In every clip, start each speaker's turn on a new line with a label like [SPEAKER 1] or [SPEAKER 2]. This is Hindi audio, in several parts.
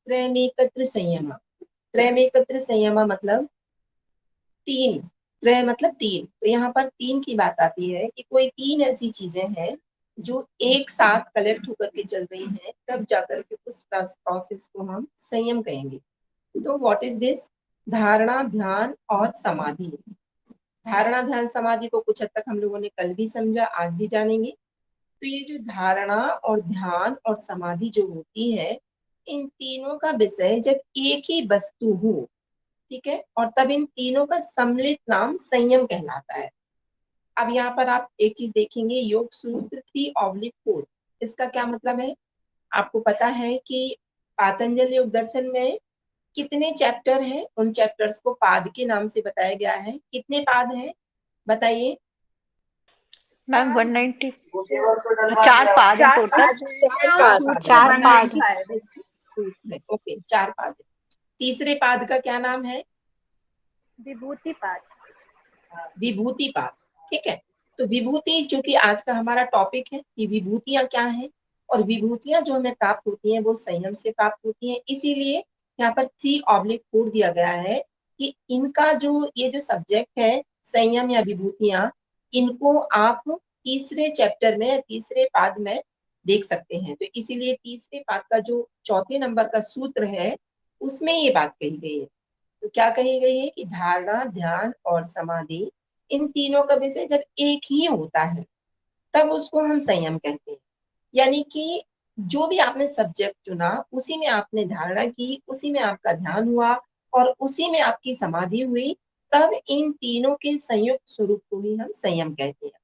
[SPEAKER 1] त्रयमेकत्र संयम। त्रयमेकत्र संयम मतलब तीन, त्रय मतलब तीन, तो यहाँ पर तीन की बात आती है कि कोई तीन ऐसी चीजें हैं जो एक साथ कलेक्ट होकर के चल रही हैं, तब जाकर के उस प्रोसेस को हम संयम कहेंगे। तो व्हाट इज दिस? धारणा, ध्यान और समाधि। धारणा, ध्यान, समाधि को कुछ हद तक हम लोगों ने कल भी समझा, आज भी जानेंगे। तो ये जो धारणा और ध्यान और समाधि जो होती है, इन तीनों का विषय जब एक ही वस्तु हो, ठीक है, और तब इन तीनों का सम्मिलित नाम संयम कहलाता है। अब यहाँ पर आप एक चीज देखेंगे, योग सूत्र 3/4, इसका क्या मतलब है? आपको पता है कि पातंजल योग दर्शन में कितने चैप्टर हैं? उन चैप्टर्स को पाद के नाम से बताया गया है। कितने पाद हैं बताइए?
[SPEAKER 2] मैम 190, 4 पाद हैं टोटल।
[SPEAKER 1] चार पाद
[SPEAKER 2] चार पाद।
[SPEAKER 1] है। ओके, 4 पाद है। तीसरे पाद का क्या नाम है?
[SPEAKER 2] विभूति पाद।
[SPEAKER 1] विभूति पाद, ठीक है। तो विभूति, चूंकि आज का हमारा टॉपिक है कि विभूतियां क्या हैं, और विभूतियां जो हमें प्राप्त होती हैं वो संयम से प्राप्त होती हैं, इसीलिए यहाँ पर 3/4 दिया गया है कि इनका जो ये जो सब्जेक्ट है संयम या विभूतियां, इनको आप तीसरे चैप्टर में, तीसरे पाद में देख सकते हैं। तो इसीलिए तीसरे पाद का जो चौथे नंबर का सूत्र है, उसमें ये बात कही गई है। तो क्या कही गई है कि धारणा, ध्यान और समाधि, इन तीनों का विषय जब एक ही होता है, तब उसको हम संयम कहते हैं। यानी कि जो भी आपने सब्जेक्ट चुना, उसी में आपने धारणा की, उसी में आपका ध्यान हुआ और उसी में आपकी समाधि हुई, तब इन तीनों के संयुक्त स्वरूप को ही हम संयम कहते हैं।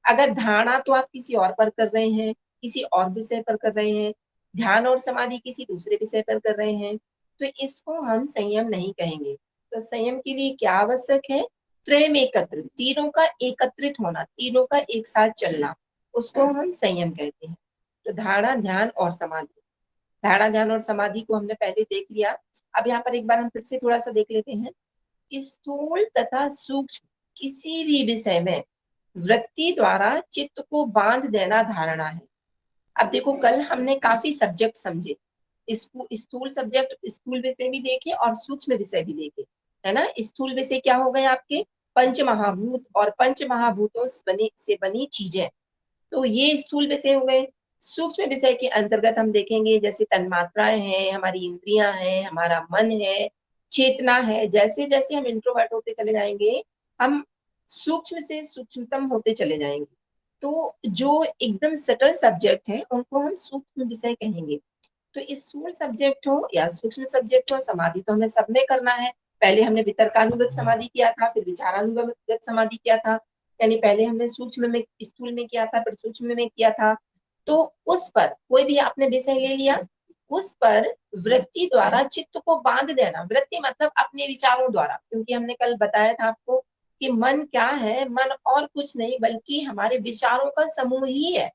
[SPEAKER 1] अगर धारणा तो आप किसी और पर कर रहे हैं, किसी और विषय पर कर रहे हैं, ध्यान और समाधि किसी दूसरे विषय पर कर रहे हैं, तो इसको हम संयम नहीं कहेंगे। तो संयम के लिए क्या आवश्यक है? त्रयम एकत्र, तीनों का एकत्रित होना, तीनों का एक साथ चलना, उसको हम संयम कहते हैं। तो धारणा, ध्यान और समाधि, धारणा, ध्यान और समाधि को हमने पहले देख लिया। अब यहाँ पर एक बार हम फिर से थोड़ा सा देख लेते हैं। स्थूल तथा सूक्ष्म किसी भी विषय में वृत्ति द्वारा चित्त को बांध देना धारणा है। अब देखो, कल हमने काफी सब्जेक्ट समझे, स्थूल सब्जेक्ट, स्थूल विषय भी देखे और सूक्ष्म विषय भी देखे, है ना। स्थूल विषय क्या हो गए आपके? पंच महाभूत और पंच महाभूतों से बनी चीजें, तो ये स्थूल विषय हो गए। सूक्ष्म विषय के अंतर्गत हम देखेंगे जैसे तन्मात्राएं हैं, हमारी इंद्रियां हैं, हमारा मन है, चेतना है। जैसे जैसे हम इंट्रोवर्ट होते चले जाएंगे, हम सूक्ष्म से सूक्ष्मतम होते चले जाएंगे। तो जो एकदम सटल सब्जेक्ट है, उनको हम सूक्ष्म विषय कहेंगे। तो इस स्थूल सब्जेक्ट हो या सूक्ष्म सब्जेक्ट हो, समाधि तो हमें सब में करना है। पहले हमने वितर्कानुगत समाधि किया था, फिर विचारानुगत समाधि किया था, यानी पहले हमने सूक्ष्म में, स्थूल में किया था, फिर सूक्ष्म में किया था। तो उस पर कोई भी आपने विषय ले लिया, उस पर वृत्ति द्वारा चित्त को बांध देना। वृत्ति मतलब अपने विचारों द्वारा, क्योंकि हमने कल बताया था आपको कि मन क्या है? मन और कुछ नहीं बल्कि हमारे विचारों का समूह ही है।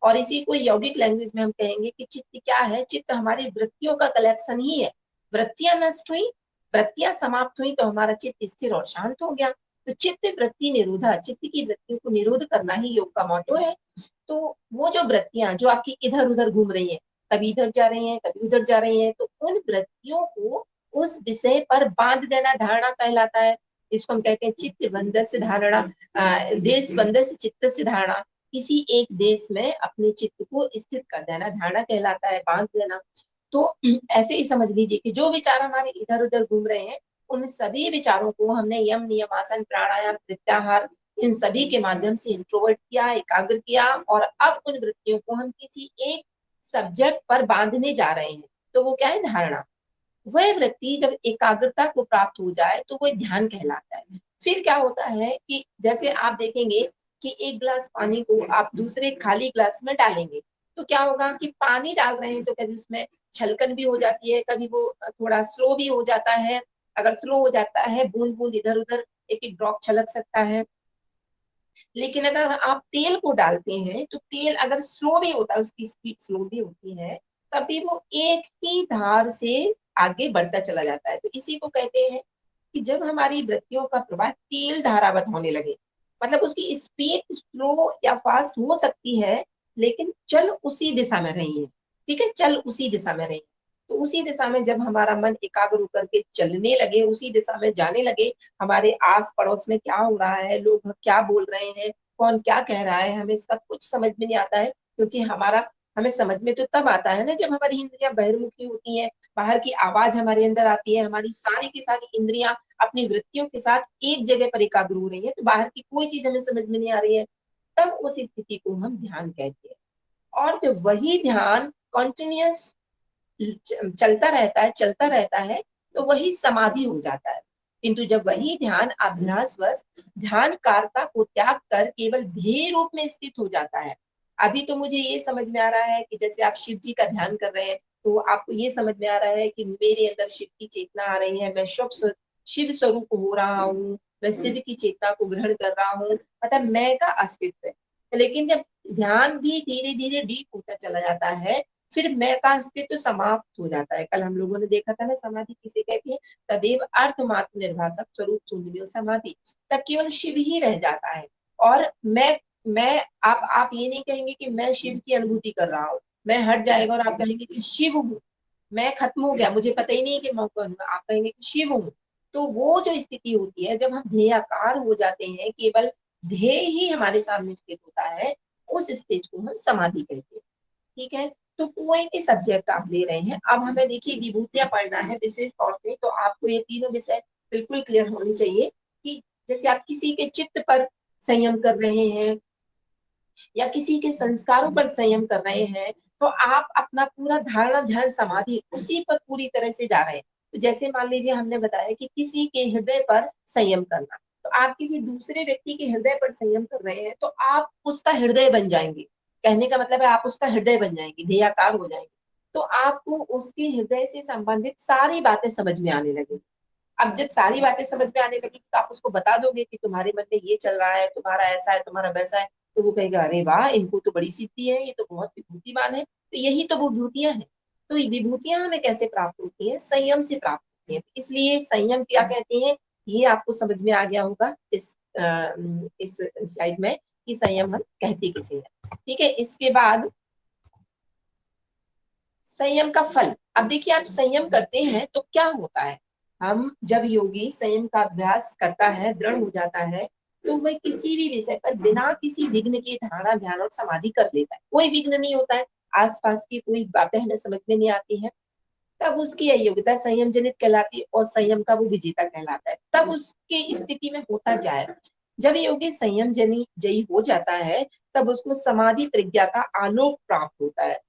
[SPEAKER 1] और इसी को यौगिक लैंग्वेज में हम कहेंगे कि चित्त क्या है? चित्त हमारी वृत्तियों का कलेक्शन ही है। वृत्तियां नष्ट हुई, वृत्तियां समाप्त हुई, तो हमारा चित्त स्थिर और शांत हो गया। तो चित्त वृत्ति निरोधा, चित्त की वृत्तियों को निरोध करना ही योग का मोटो है। तो वो जो वृत्तियां जो आपकी इधर उधर घूम रही है, कभी इधर जा रही हैं, कभी उधर जा रही हैं, तो उन वृत्तियों को उस विषय पर बांध देना धारणा कहलाता है। इसको हम कहते हैं चित्त बंधस्य धारणा, देश बंधस्य चित्त से धारणा। किसी एक देश में अपने चित्त को स्थित कर देना धारणा कहलाता है, बांध देना। तो ऐसे ही समझ लीजिए कि जो विचार हमारे इधर उधर घूम रहे हैं, उन सभी विचारों को हमने यम, नियम, आसन, प्राणायाम, प्रत्याहार, इन सभी के माध्यम से इंट्रोवर्ट किया, एकाग्र किया, और अब उन वृत्तियों को हम किसी एक सब्जेक्ट पर बांधने जा रहे हैं। तो वो क्या है? धारणा। वह वृत्ति जब एकाग्रता को प्राप्त हो जाए तो वो ध्यान कहलाता है। फिर क्या होता है कि जैसे आप देखेंगे कि एक गिलास पानी को आप दूसरे खाली गिलास में डालेंगे, तो क्या होगा कि पानी डाल रहे हैं तो कभी उसमें छलकन भी हो जाती है, कभी वो थोड़ा स्लो भी हो जाता है। अगर स्लो हो जाता है, बूंद बूंद इधर उधर एक एक ड्रॉप छलक सकता है। लेकिन अगर आप तेल को डालते हैं, तो तेल अगर स्लो भी होता है, उसकी स्पीड स्लो भी होती है, तभी वो एक ही धार से आगे बढ़ता चला जाता है। तो इसी को कहते हैं कि जब हमारी वृत्तियों का प्रवाह तेल धारावत होने लगे, मतलब उसकी स्पीड स्लो या फास्ट हो सकती है, लेकिन चल उसी दिशा में रही है, ठीक है, चल उसी दिशा में रही। तो उसी दिशा में जब हमारा मन एकाग्र होकर के चलने लगे, उसी दिशा में जाने लगे, हमारे आस पड़ोस में क्या हो रहा है, लोग क्या बोल रहे हैं, कौन क्या कह रहा है, हमें इसका कुछ समझ में नहीं आता है, क्योंकि हमें समझ में तो तब आता है ना जब हमारी इंद्रियां बहिर्मुखी होती हैं, बाहर की आवाज हमारे अंदर आती है, हमारी सारी की सारी इंद्रियां अपनी वृत्तियों के साथ एक जगह पर एकाग्र हो रही है, तो बाहर की कोई चीज हमें समझ में नहीं आ रही है, तब उस स्थिति को हम ध्यान कहते हैं। और जब वही ध्यान कॉन्टिन्यूअस चलता रहता है, तो वही समाधि हो जाता है। किंतु जब वही ध्यान अभ्यासवश ध्यानकारता को त्याग कर केवल ध्येय रूप में स्थित हो जाता है। अभी तो मुझे ये समझ में आ रहा है कि जैसे आप शिव जी का ध्यान कर रहे हैं, तो आपको ये समझ में आ रहा है कि मेरे अंदर शिव की चेतना आ रही है, मैं शिव स्वरूप हो रहा हूँ, मैं शिव की चेतना को ग्रहण कर रहा हूँ, मतलब मैं का अस्तित्व है। लेकिन जब ध्यान भी धीरे धीरे डीप होता चला जाता है, फिर मैं का अस्तित्व समाप्त हो जाता है। कल हम लोगों ने देखा था ना, समाधि किसे कहते हैं, तदेव अर्धमात्र निर्भासक स्वरूप शून्य समाधि, तब केवल शिव ही रह जाता है। और मैं आप ये नहीं कहेंगे कि मैं शिव की अनुभूति कर रहा हूँ, मैं हट जाएगा और आप कहेंगे कि शिव हूँ, मैं खत्म हो गया, मुझे पता ही नहीं कि मैं कौन हूँ, आप कहेंगे कि शिव हूँ। तो वो जो स्थिति होती है जब हम ध्येयाकार हो जाते हैं, केवल ध्येय ही हमारे सामने स्थित होता है, उस स्टेज को हम समाधि कहते हैं। ठीक है, तो कोई भी सब्जेक्ट आप ले रहे हैं, अब हमें देखिए विभूतियां पढ़ना है विशेष तौर से, तो आपको ये तीनों विषय बिल्कुल क्लियर होनी चाहिए कि जैसे आप किसी के चित्त पर संयम कर रहे हैं या किसी के संस्कारों पर संयम कर रहे हैं, तो आप अपना पूरा धारणा ध्यान समाधि उसी पर पूरी तरह से जा रहे हैं। तो जैसे मान लीजिए हमने बताया कि किसी के हृदय पर संयम करना, तो आप किसी दूसरे व्यक्ति के हृदय पर संयम कर रहे हैं, तो आप उसका हृदय बन जाएंगे। कहने का मतलब है आप उसका हृदय बन जाएंगे, ध्येयाकार हो जाएंगे। तो आपको उसके हृदय से संबंधित सारी बातें समझ में आने लगेगी। अब जब सारी बातें समझ में आने लगी, तो आप उसको बता दोगे कि तुम्हारे मन में ये चल रहा है, तुम्हारा ऐसा है, तुम्हारा वैसा है, तो वो कहेगा अरे वाह, इनको तो बड़ी सिद्धि है, ये तो बहुत विभूतिमान है। तो यही तो वो विभूतियां हैं। तो ये विभूतियां हमें कैसे प्राप्त होती हैं? संयम से प्राप्त होती हैं। इसलिए संयम क्या कहते हैं, ये आपको समझ में आ गया होगा इस स्लाइड में कि संयम हम कहते किसे हैं। ठीक है, इसके बाद संयम का फल। अब देखिए, आप संयम करते हैं तो क्या होता है, हम जब योगी संयम का अभ्यास करता है, दृढ़ हो जाता है, तो वह किसी भी विषय पर बिना किसी विघ्न के धारणा ध्यान और समाधि कर लेता है। कोई विघ्न नहीं होता है, आसपास की कोई बातें हमें समझ में नहीं आती है, तब उसकी अयोग्यता संयम जनित कहलाती है और संयम का वो विजेता कहलाता है। तब उसकी स्थिति में होता क्या है, जब योगी संयम जयी हो जाता है, तब उसको समाधि प्रज्ञा का आलोक प्राप्त होता है।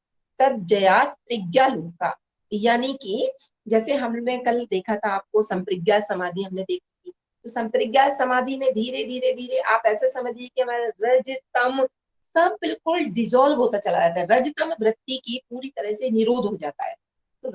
[SPEAKER 1] तब जयात प्रज्ञा लोका, यानी कि जैसे हमने कल देखा था, आपको संप्रज्ञा समाधि हमने देखी थी, तो संप्रज्ञा समाधि में धीरे धीरे धीरे आप ऐसे समझिए कि हमारा रज तम सब बिल्कुल डिजोल्व होता चला जाता है, रजतम वृत्ति की पूरी तरह से निरोध हो जाता है। तो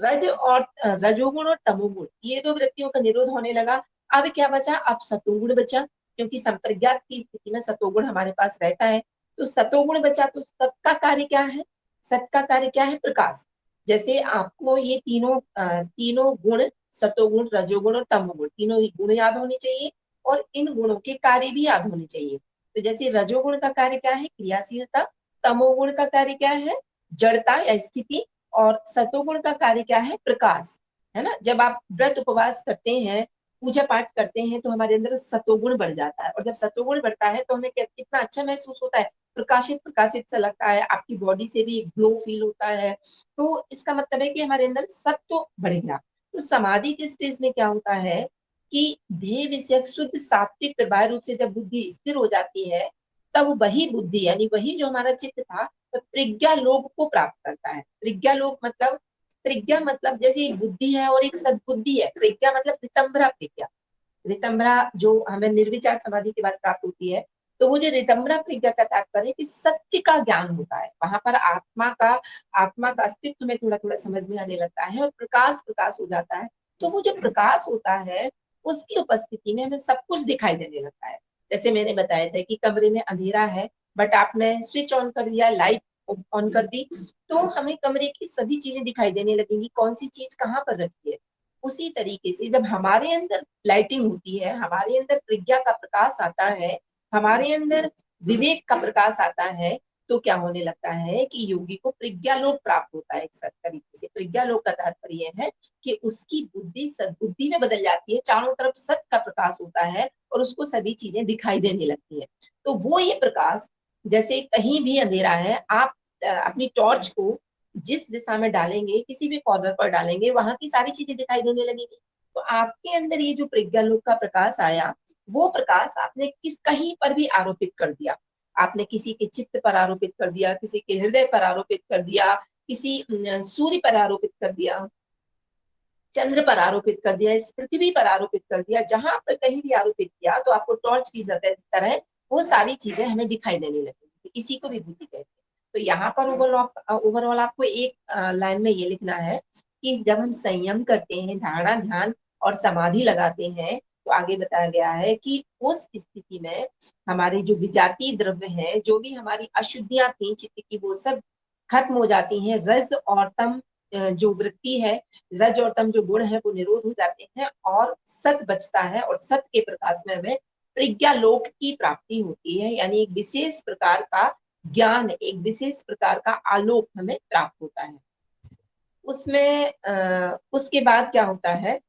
[SPEAKER 1] रजोगुण और तमोगुण, ये दो वृत्तियों का निरोध होने लगा। अब क्या बचा, अब सतोगुण बचा, क्योंकि संप्रज्ञात की स्थिति में सतोगुण हमारे पास रहता है। तो सतोगुण बचा, तो सत का कार्य क्या है, सत का कार्य क्या है, प्रकाश। जैसे आपको ये तीनों गुण, सतोगुण रजोगुण और तमोगुण, तीनों ही गुण याद होने चाहिए और इन गुणों के कार्य भी याद होने चाहिए। तो जैसे रजोगुण का कार्य क्या है, क्रियाशीलता, तमोगुण का कार्य क्या है, जड़ता या स्थिति, और सतोगुण का कार्य क्या है, प्रकाश। है ना, जब आप व्रत उपवास करते हैं, पूजा पाठ करते हैं, तो हमारे अंदर सतोगुण बढ़ जाता है, और जब सतोगुण बढ़ता है तो हमें कितना अच्छा महसूस होता है, प्रकाशित प्रकाशित सा लगता है, आपकी बॉडी से भी ग्लो फील होता है। तो इसका मतलब है कि हमारे अंदर सत्व बढ़ गया। तो समाधि के स्टेज में क्या होता है कि ध्येय विषयक शुद्ध सात्विक प्रवाह रूप से जब बुद्धि स्थिर हो जाती है, तब वही बुद्धि यानी वही जो हमारा चित्त था, तो प्रज्ञा लोक को प्राप्त करता है। प्रज्ञा लोक मतलब, प्रज्ञा मतलब जैसे एक बुद्धि है और एक सद्बुद्धि है, प्रज्ञा मतलब रितंभरा प्रज्ञा। रितंभरा जो हमें निर्विचार समाधि के बाद प्राप्त होती है, तो वो जो रितंभरा प्रज्ञा का तात्पर्य है कि सत्य का ज्ञान होता है, वहां पर आत्मा का अस्तित्व में थोड़ा थोड़ा समझ में आने लगता है और प्रकाश प्रकाश हो जाता है। तो वो जो प्रकाश होता है, उसकी उपस्थिति में हमें सब कुछ दिखाई देने लगता है। जैसे मैंने बताया था कि कमरे में अंधेरा है, बट आपने स्विच ऑन कर दिया, लाइट ऑन कर दी, तो हमें कमरे की सभी चीजें दिखाई देने लगेंगी, कौन सी चीज कहाँ पर रखी है। उसी तरीके से जब हमारे अंदर लाइटिंग होती है, हमारे अंदर प्रज्ञा का प्रकाश आता है, हमारे अंदर विवेक का प्रकाश आता है, तो क्या होने लगता है कि योगी को प्रज्ञालोक प्राप्त होता है। एक तरीके से प्रज्ञालोक का तात्पर्य है कि उसकी बुद्धि सद्बुद्धि में बदल जाती है, चारों तरफ सत्य का प्रकाश होता है और उसको सभी चीजें दिखाई देने लगती है। तो वो ये प्रकाश, जैसे कहीं भी अंधेरा है, आप अपनी टॉर्च को जिस दिशा में डालेंगे, किसी भी कॉर्नर पर डालेंगे, वहां की सारी चीजें दिखाई देने लगेगी। तो आपके अंदर ये जो प्रज्ञालोक का प्रकाश आया, वो प्रकाश आपने किस कहीं पर भी आरोपित कर दिया। आपने किसी के चित्त पर आरोपित कर दिया, किसी के हृदय पर आरोपित कर दिया, किसी सूर्य पर आरोपित कर दिया, चंद्र पर आरोपित कर दिया, इस पृथ्वी पर आरोपित कर दिया, जहां पर कहीं भी आरोपित किया तो आपको टॉर्च की तरह वो सारी चीजें हमें दिखाई देने लगेगी। इसी को विभूति कहते हैं। तो यहाँ पर ओवरऑल आपको एक लाइन में ये लिखना है कि जब हम संयम करते हैं, धारणा, ध्यान और समाधि लगाते हैं, तो आगे बताया गया है कि उस स्थिति में हमारे जो विजातीय द्रव्य है, जो भी हमारी अशुद्धियां थी चित्त की, वो सब खत्म हो जाती हैं। रज और तम जो वृत्ति है, रज और तम जो गुण है, वो निरोध हो जाते हैं और सत बचता है। और सत के प्रकाश में हमें प्रज्ञालोक की प्राप्ति होती है, यानी एक विशेष प्रकार का ज्ञान, एक विशेष प्रकार का आलोक हमें प्राप्त होता है। उसमें उसके बाद क्या होता है,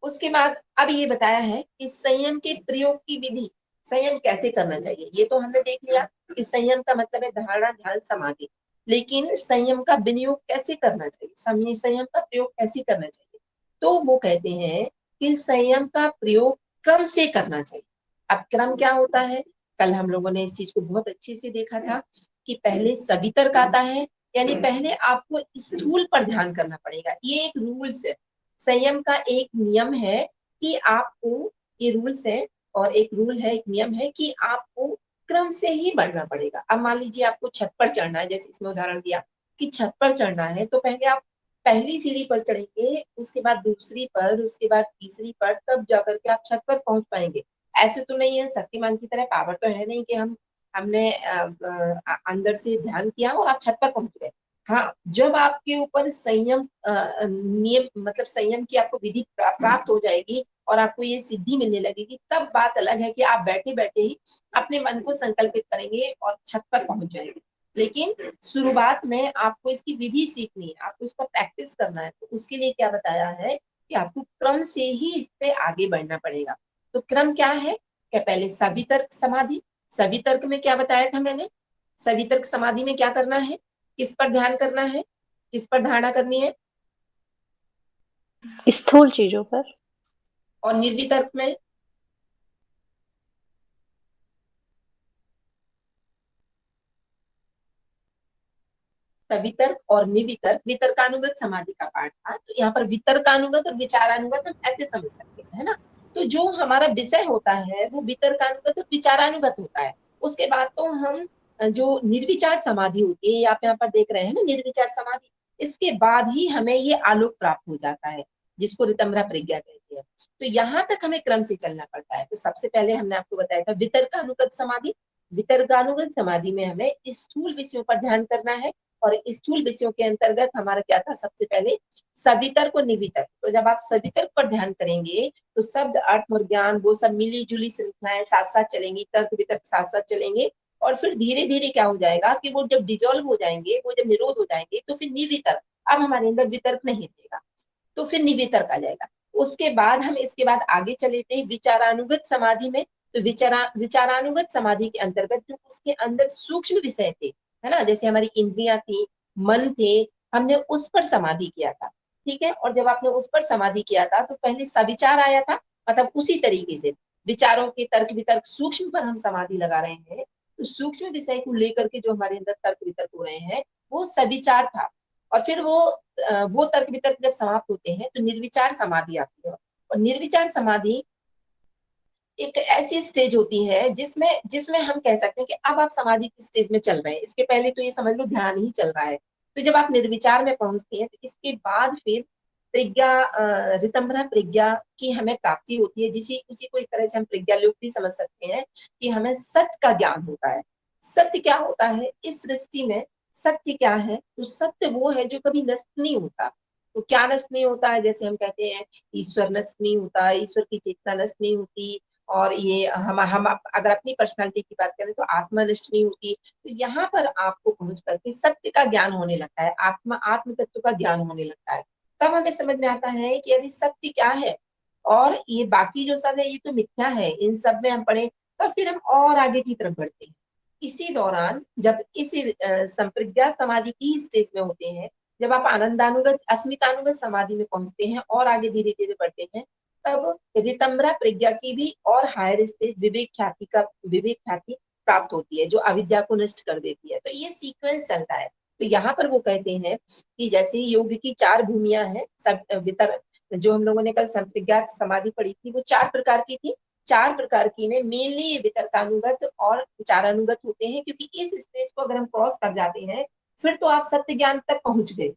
[SPEAKER 1] उसके बाद अब ये बताया है कि संयम के प्रयोग की विधि, संयम कैसे करना चाहिए। ये तो हमने देख लिया कि संयम का मतलब है धारणा, ध्यान, समाधि। लेकिन संयम का विनियोग कैसे करना चाहिए, संयम का प्रयोग कैसे करना चाहिए, तो वो कहते हैं कि संयम का प्रयोग क्रम से करना चाहिए। अब क्रम क्या होता है, कल हम लोगों ने इस चीज को बहुत अच्छे से देखा था कि पहले सवितर्क आता है, यानी पहले आपको स्थूल पर ध्यान करना पड़ेगा। ये एक रूल्स है, संयम का एक नियम है कि आपको, ये रूल्स है और एक रूल है, एक नियम है कि आपको क्रम से ही बढ़ना पड़ेगा। अब मान लीजिए आपको छत पर चढ़ना है, जैसे इसमें उदाहरण दिया कि छत पर चढ़ना है, तो पहले आप पहली सीढ़ी पर चढ़ेंगे, उसके बाद दूसरी पर, उसके बाद तीसरी पर, तब जाकर के आप छत पर पहुंच पाएंगे। ऐसे तो नहीं है, शक्तिमान की तरह पावर तो है नहीं कि हमने अंदर से ध्यान किया और आप छत पर पहुंच गए। हाँ, जब आपके ऊपर संयम नियम मतलब संयम की आपको विधि प्राप्त हो जाएगी और आपको ये सिद्धि मिलने लगेगी, तब बात अलग है कि आप बैठे बैठे ही अपने मन को संकल्पित करेंगे और छत पर पहुंच जाएंगे। लेकिन शुरुआत में आपको इसकी विधि सीखनी है, आपको इसका प्रैक्टिस करना है। तो उसके लिए क्या बताया है कि आपको क्रम से ही इस पे आगे बढ़ना पड़ेगा। तो क्रम क्या है, क्या पहले सवितर्क समाधि, सवितर्क में क्या बताया था मैंने, सवितर्क समाधि में क्या करना है, किस पर ध्यान करना है, किस पर धारणा करनी है,
[SPEAKER 2] स्थूल चीजों पर।
[SPEAKER 1] और निर्वितर्क में सवितर्क और निवितर्क, वितर्कानुगत समाधि का पाठ था। तो यहाँ पर वितर्कानुगत और विचारानुगत हम ऐसे समझ सकते हैं, है ना। तो जो हमारा विषय होता है वो वितर्कानुगत और विचारानुगत होता है। उसके बाद तो हम जो निर्विचार समाधि होती है, आप यहाँ पर देख रहे हैं ना, निर्विचार समाधि, इसके बाद ही हमें ये आलोक प्राप्त हो जाता है, जिसको ऋतम्भरा प्रज्ञा कहते हैं। तो यहाँ तक हमें क्रम से चलना पड़ता है। तो सबसे पहले हमने आपको बताया था वितर्कानुगत समाधि। वितर्कानुगत समाधि में हमें स्थूल विषयों पर ध्यान करना है, और स्थूल विषयों के अंतर्गत हमारा क्या था, सबसे पहले सवितर्क और निवितर्क। तो जब आप सवितर्क पर ध्यान करेंगे तो शब्द, अर्थ और ज्ञान वो सब मिली जुली श्रृंखलाएं साथ साथ चलेंगी, तर्क वितर्क साथ साथ चलेंगे। और फिर धीरे धीरे क्या हो जाएगा कि वो जब डिजोल्व हो जाएंगे, वो जब निरोध हो जाएंगे, तो फिर निवितर्क, अब हमारे अंदर वितर्क नहीं रहेगा, तो फिर निवितर्क आ जाएगा। उसके बाद हम इसके बाद आगे चले थे विचारानुगत समाधि में। तो विचारानुगत समाधि के अंतर्गत जो उसके अंदर सूक्ष्म विषय थे, है ना, जैसे हमारी इंद्रियां थी, मन थे, हमने उस पर समाधि किया था। ठीक है, और जब आपने उस पर समाधि किया था तो पहले सविचार आया था, मतलब उसी तरीके से विचारों के तर्क वितर्क सूक्ष्म पर हम समाधि लगा रहे हैं। तो सूक्ष्म विषय को लेकर के जो हमारे अंदर तर्क वितर्क हो रहे हैं, वो सविचार था। और फिर वो तर्क वितर्क जब समाप्त होते हैं तो निर्विचार समाधि आती है। और निर्विचार समाधि एक ऐसी स्टेज होती है जिसमें जिसमें हम कह सकते हैं कि अब आप समाधि की स्टेज में चल रहे हैं। इसके पहले तो ये समझ लो ध्यान ही चल रहा है। तो जब आप निर्विचार में पहुंचते हैं तो इसके बाद फिर प्रज्ञा, ऋतंभरा प्रज्ञा की हमें प्राप्ति होती है, जिसी उसी को एक तरह से हम प्रज्ञा लोक भी समझ सकते हैं कि हमें सत्य का ज्ञान होता है। सत्य क्या होता है इस सृष्टि में, सत्य क्या है, तो सत्य वो है जो कभी नष्ट नहीं होता। तो क्या नष्ट नहीं होता है, जैसे हम कहते हैं ईश्वर नष्ट नहीं होता, ईश्वर की चेतना नष्ट नहीं होती, और ये हम अगर अपनी पर्सनालिटी की बात करें तो आत्मा नष्ट नहीं होती। तो यहाँ पर आपको पहुंच करके सत्य का ज्ञान होने लगता है, आत्म तत्व का ज्ञान होने लगता है। तब हमें समझ में आता है कि यदि सत्य क्या है और ये बाकी जो सब है ये तो मिथ्या है, इन सब में हम पढ़े, तब फिर हम और आगे की तरफ बढ़ते हैं। इसी दौरान जब इस संप्रज्ञा समाधि की स्टेज में होते हैं, जब आप आनंदानुगत अस्मितानुगत समाधि में पहुंचते हैं और आगे धीरे धीरे बढ़ते हैं, तब ऋतंभरा प्रज्ञा की भी और हायर स्टेज विवेक ख्याति प्राप्त होती है, जो अविद्या को नष्ट कर देती है। तो ये सीक्वेंस चलता है। तो यहाँ पर वो कहते हैं कि जैसे योग की 4 भूमियां हैं, सब वितर जो हम लोगों ने कल संप्रज्ञात समाधि पढ़ी थी वो 4 प्रकार की थी। 4 प्रकार की में मेनली ये वितर्कानुगत और विचारानुगत होते हैं, क्योंकि इस स्टेज को अगर हम क्रॉस कर जाते हैं फिर तो आप सत्य ज्ञान तक पहुंच गए।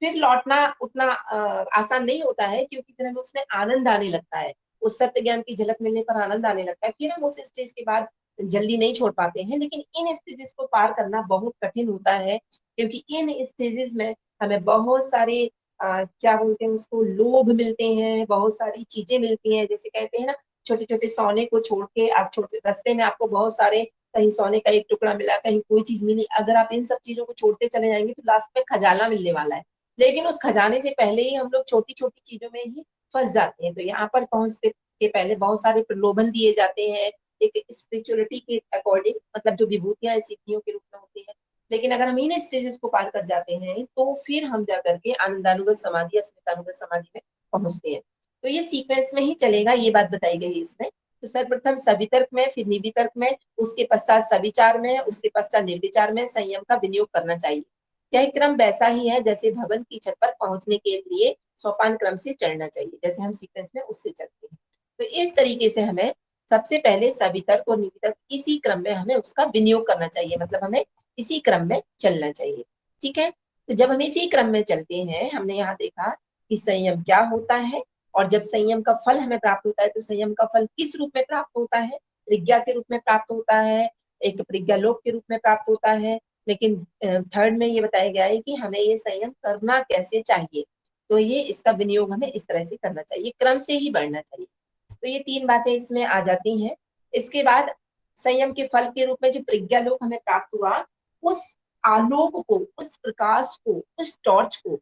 [SPEAKER 1] फिर लौटना उतना आसान नहीं होता है, क्योंकि फिर हमें उसमें आनंद आने लगता है, उस सत्य ज्ञान की झलक मिलने पर आनंद आने लगता है। फिर हम उस स्टेज के बाद जल्दी नहीं छोड़ पाते हैं, लेकिन इन स्टेजेस को पार करना बहुत कठिन होता है, क्योंकि इन स्टेजेस में हमें बहुत सारे क्या बोलते हैं उसको, लोभ मिलते हैं, बहुत सारी चीजें मिलती हैं। जैसे कहते हैं ना, छोटे छोटे सोने को छोड़ के आप छोटे रास्ते में आपको बहुत सारे, कहीं सोने का एक टुकड़ा मिला, कहीं कोई चीज मिली, अगर आप इन सब चीजों को छोड़ते चले जाएंगे तो लास्ट में खजाना मिलने वाला है। लेकिन उस खजाने से पहले ही हम लोग छोटी छोटी चीजों में ही फंस जाते हैं। तो यहाँ पर पहुंचते के पहले बहुत सारे प्रलोभन दिए जाते हैं, एक स्पिरिचुअलिटी के अकॉर्डिंग, मतलब जो विभूतियां सिद्धियों के रूप में होती है। लेकिन अगर हम इन स्टेजेस को पार कर जाते हैं तो फिर हम जाकर के आनंदानुगत समाधि, अस्मितानुगत समाधि में पहुंचते हैं। तो ये सीक्वेंस में ही चलेगा, ये बात बताई गई है इसमें। तो सर्वप्रथम सवितर्क में, फिर निर्वितर्क में, उसके पश्चात सविचार में, उसके पश्चात निर्विचार में संयम का विनियोग करना चाहिए। यह क्रम वैसा ही है जैसे भवन की छत पर पहुंचने के लिए सोपान क्रम से चढ़ना चाहिए, जैसे हम सीक्वेंस में उससे चलते हैं। तो इस तरीके से हमें सबसे पहले सवितर्क और निर्वितर्क इसी क्रम में हमें उसका विनियोग करना चाहिए, मतलब हमें इसी क्रम में चलना चाहिए। ठीक है। तो जब हम इसी क्रम में चलते हैं, हमने यहाँ देखा कि संयम क्या होता है, और जब संयम का फल हमें प्राप्त होता है तो संयम का फल किस रूप में प्राप्त होता है, प्रज्ञा के रूप में प्राप्त होता है, एक प्रज्ञालोक के रूप में प्राप्त होता है। लेकिन थर्ड में ये बताया गया है कि हमें ये संयम करना कैसे चाहिए। तो ये इसका विनियोग हमें इस तरह से करना चाहिए, क्रम से ही बढ़ना चाहिए। तो ये 3 बातें इसमें आ जाती हैं। इसके बाद संयम के फल के रूप में जो प्रज्ञालोक हमें प्राप्त हुआ, उस आलोक को, उस प्रकाश को, उस टॉर्च को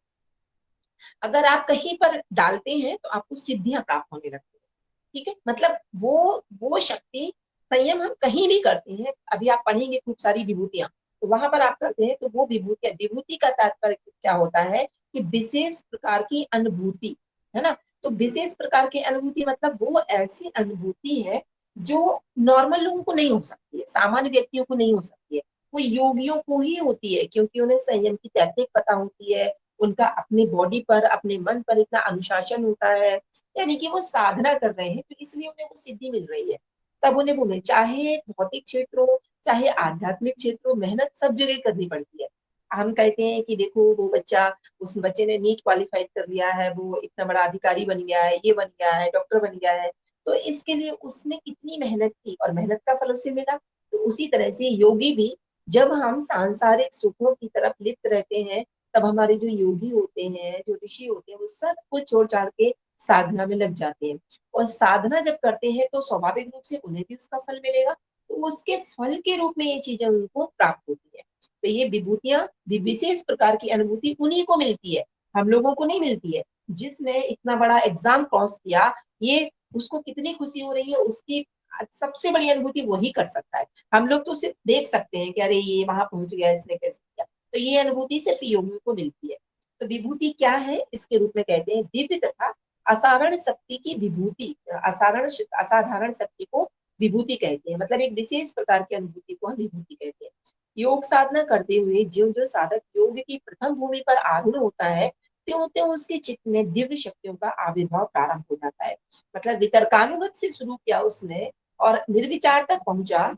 [SPEAKER 1] अगर आप कहीं पर डालते हैं तो आपको सिद्धियां प्राप्त होने लगती है। ठीक है, मतलब वो शक्ति, संयम हम कहीं भी करते हैं, अभी आप पढ़ेंगे खूब सारी विभूतियां, तो वहां पर आप करते हैं तो वो विभूतियां, विभूति का तात्पर्य क्या होता है कि विशेष प्रकार की अनुभूति, है ना। तो विशेष प्रकार की अनुभूति मतलब वो ऐसी अनुभूति है जो नॉर्मल लोगों को नहीं हो सकती है, सामान्य व्यक्तियों को नहीं हो सकती है, वो योगियों को ही होती है, क्योंकि उन्हें संयम की टेक्निक पता होती है, उनका अपने बॉडी पर, अपने मन पर इतना अनुशासन होता है, यानी कि वो साधना कर रहे हैं, तो इसलिए उन्हें वो सिद्धि मिल रही है। तब उन्हें बोले, चाहे भौतिक क्षेत्र हो, चाहे आध्यात्मिक क्षेत्र हो, मेहनत सब जगह करनी पड़ती है। हम कहते हैं कि देखो वो बच्चा, उस बच्चे ने नीट क्वालिफाइड कर लिया है, वो इतना बड़ा अधिकारी बन गया है, ये बन गया है, डॉक्टर बन गया है, तो इसके लिए उसने कितनी मेहनत की और मेहनत का फल उसे मिला। तो उसी तरह से योगी भी, जब हम सांसारिक सुखों की तरफ लिप्त रहते हैं, तब हमारे जो योगी होते हैं, जो ऋषि होते हैं, वो सब कुछ छोड़ छाड़ के साधना में लग जाते हैं। और साधना जब करते हैं तो स्वाभाविक रूप से उन्हें भी उसका फल मिलेगा, तो उसके फल के रूप में ये चीजें उनको प्राप्त होती है। तो ये विभूतियां, विशेष प्रकार की अनुभूति उन्हीं को मिलती है, हम लोगों को नहीं मिलती है। जिसने इतना बड़ा एग्जाम क्रॉस किया, ये उसको कितनी खुशी हो रही है, उसकी सबसे बड़ी अनुभूति वही कर सकता है। हम लोग तो सिर्फ देख सकते हैं कि अरे ये वहां पहुंच गया, इसने कैसे किया। तो ये अनुभूति सिर्फ योगियों को मिलती है। तो विभूति क्या है, इसके रूप में कहते हैं दिव्य तथा असाधारण शक्ति की विभूति। असाधारण शक्ति को विभूति कहते हैं, मतलब एक विशेष प्रकार की अनुभूति को हम विभूति कहते हैं। योग साधना करते हुए जो जो साधक योग की प्रथम भूमि पर आरूढ़ होता है, त्यों त्यों उसके चित्त में दिव्य शक्तियों का आविर्भाव प्रारंभ हो जाता है। मतलब वितर्कानुगत से शुरू किया उसने और निर्विचार तक पहुंचा,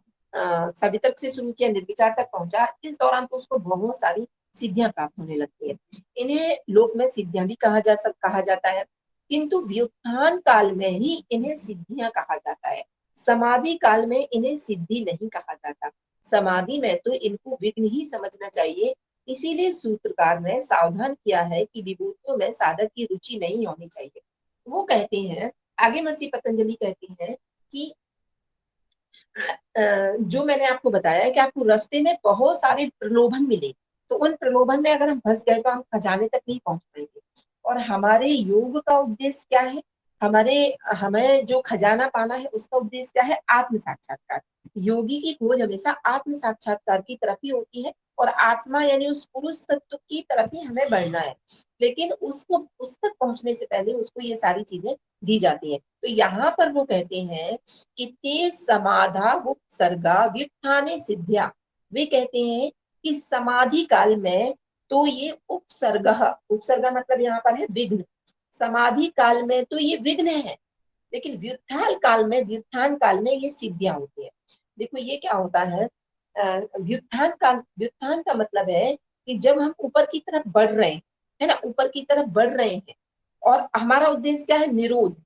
[SPEAKER 1] सवितर्क से शुरू किया, निर्विचार तक पहुंचा, इस दौरान तो उसको बहुत सारी सिद्धियां प्राप्त होने लगती है। इन्हें लोक में सिद्धियां भी कहा जाता है, किंतु व्युत्थान काल में ही इन्हें सिद्धियां कहा जाता है। समाधि काल में इन्हें सिद्धि नहीं कहा जाता। समाधि में तो इनको विघ्न ही समझना चाहिए। इसीलिए सूत्रकार ने सावधान किया है कि विभूतियों में साधक की रुचि नहीं होनी चाहिए। वो कहते हैं, आगे महर्षि पतंजलि कहते हैं कि जो मैंने आपको बताया कि आपको रास्ते में बहुत सारे प्रलोभन मिले, तो उन प्रलोभन में अगर हम फंस गए तो हम खजाने तक नहीं पहुंच पाएंगे। और हमारे योग का उद्देश्य क्या है? हमारे हमें जो खजाना पाना है उसका उद्देश्य क्या है? आत्म साक्षात्कार। योगी की खोज हमेशा आत्म साक्षात्कार की तरफ ही होती है, और आत्मा यानी उस पुरुष तत्व की तरफ ही हमें बढ़ना है। लेकिन उसको उस तक पहुंचने से पहले उसको ये सारी चीजें दी जाती है। तो यहाँ पर वो कहते हैं कि ते समाधा उपसर्गा व्युत्थाने सिद्ध्या। वे कहते हैं कि समाधि काल में तो ये उपसर्ग, उपसर्ग मतलब यहाँ पर है विघ्न, समाधि काल में तो ये विघ्न है, लेकिन व्युत्थान काल में ये सिद्धियां होती है। देखो ये क्या होता है, व्युत्थान का मतलब है कि जब हम ऊपर की तरफ बढ़ रहे हैं, है ना, ऊपर की तरफ बढ़ रहे हैं, और हमारा उद्देश्य क्या है? निरोध।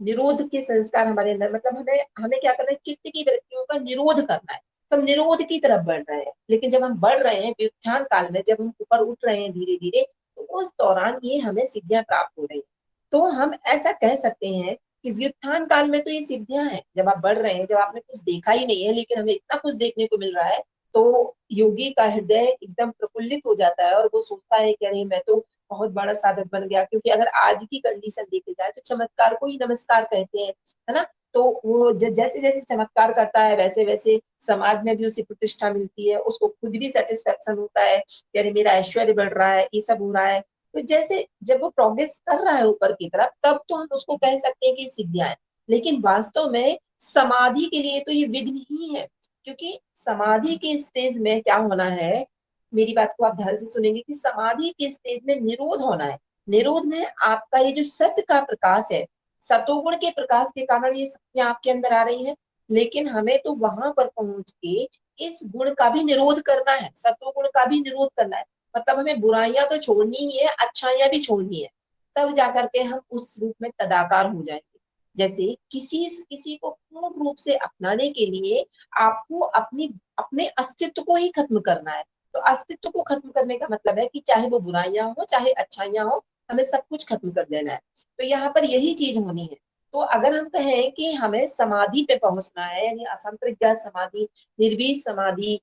[SPEAKER 1] निरोध के संस्कार हमारे अंदर, मतलब हमें हमें क्या करना है? चित्त की वृत्तियों का निरोध करना है। तो हम निरोध की तरफ बढ़ रहे हैं, लेकिन जब हम बढ़ रहे हैं व्युत्थान काल में, जब हम ऊपर उठ रहे हैं धीरे धीरे, तो उस दौरान ये हमें सिद्धियां प्राप्त हो रही हैं। तो हम ऐसा कह सकते हैं कि व्युत्थान काल में तो ये सिद्धियां हैं, जब आप बढ़ रहे हैं, जब आपने कुछ देखा ही नहीं है लेकिन हमें इतना कुछ देखने को मिल रहा है, तो योगी का हृदय एकदम प्रफुल्लित हो जाता है, और वो सोचता है कि अरे मैं तो बहुत बड़ा साधक बन गया। क्योंकि अगर आज की कंडीशन देखी जाए तो चमत्कार को ही नमस्कार कहते हैं, है ना। तो वो जैसे जैसे चमत्कार करता है वैसे वैसे समाज में भी उसे प्रतिष्ठा मिलती है, उसको खुद भी सेटिस्फेक्शन होता है कि अरे मेरा ऐश्वर्य बढ़ रहा है, ये सब हो रहा है। तो जैसे जब वो प्रोग्रेस कर रहा है ऊपर की तरफ, तब तो हम उसको कह सकते हैं कि सिद्धियां हैं। लेकिन वास्तव में समाधि के लिए तो ये विघ्न ही है। क्योंकि समाधि के स्टेज में क्या होना है, मेरी बात को आप ध्यान से सुनेंगे, कि समाधि के स्टेज में निरोध होना है। निरोध में आपका ये जो सत्य का प्रकाश है, सतोगुण के प्रकाश के कारण ये शक्तियां आपके अंदर आ रही हैं। लेकिन हमें तो वहां पर पहुंच के इस गुण का भी निरोध करना है, सतोगुण का भी निरोध करना है। मतलब हमें बुराइयां तो छोड़नी ही है, अच्छाइयां भी छोड़नी है। तब जाकर के हम उस रूप में तदाकार हो जाएंगे। जैसे किसी किसी को पूर्ण रूप से अपनाने के लिए आपको अपनी अपने अस्तित्व को ही खत्म करना है। तो अस्तित्व को खत्म करने का मतलब है कि चाहे वो बुराइयां हो चाहे अच्छाइयां हो, हमें सब कुछ खत्म कर देना है। तो यहाँ पर यही चीज होनी है। तो अगर हम कहें कि हमें समाधि पे पहुंचना है, यानी असंप्रज्ञात समाधि, निर्वीज समाधि,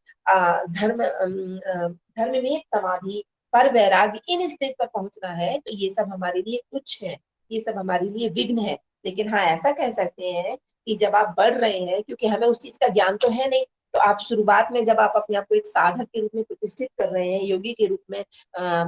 [SPEAKER 1] धर्म में समाधि, पर वैराग्य, इन स्टेज पर पहुंचना है, तो ये सब हमारे लिए कुछ है, ये सब हमारे लिए विघ्न है। लेकिन हाँ, ऐसा कह सकते हैं कि जब आप बढ़ रहे हैं, क्योंकि हमें उस चीज का ज्ञान तो है नहीं, तो आप शुरुआत में जब आप अपने आप को एक साधक के रूप में प्रतिष्ठित कर रहे हैं, योगी के रूप में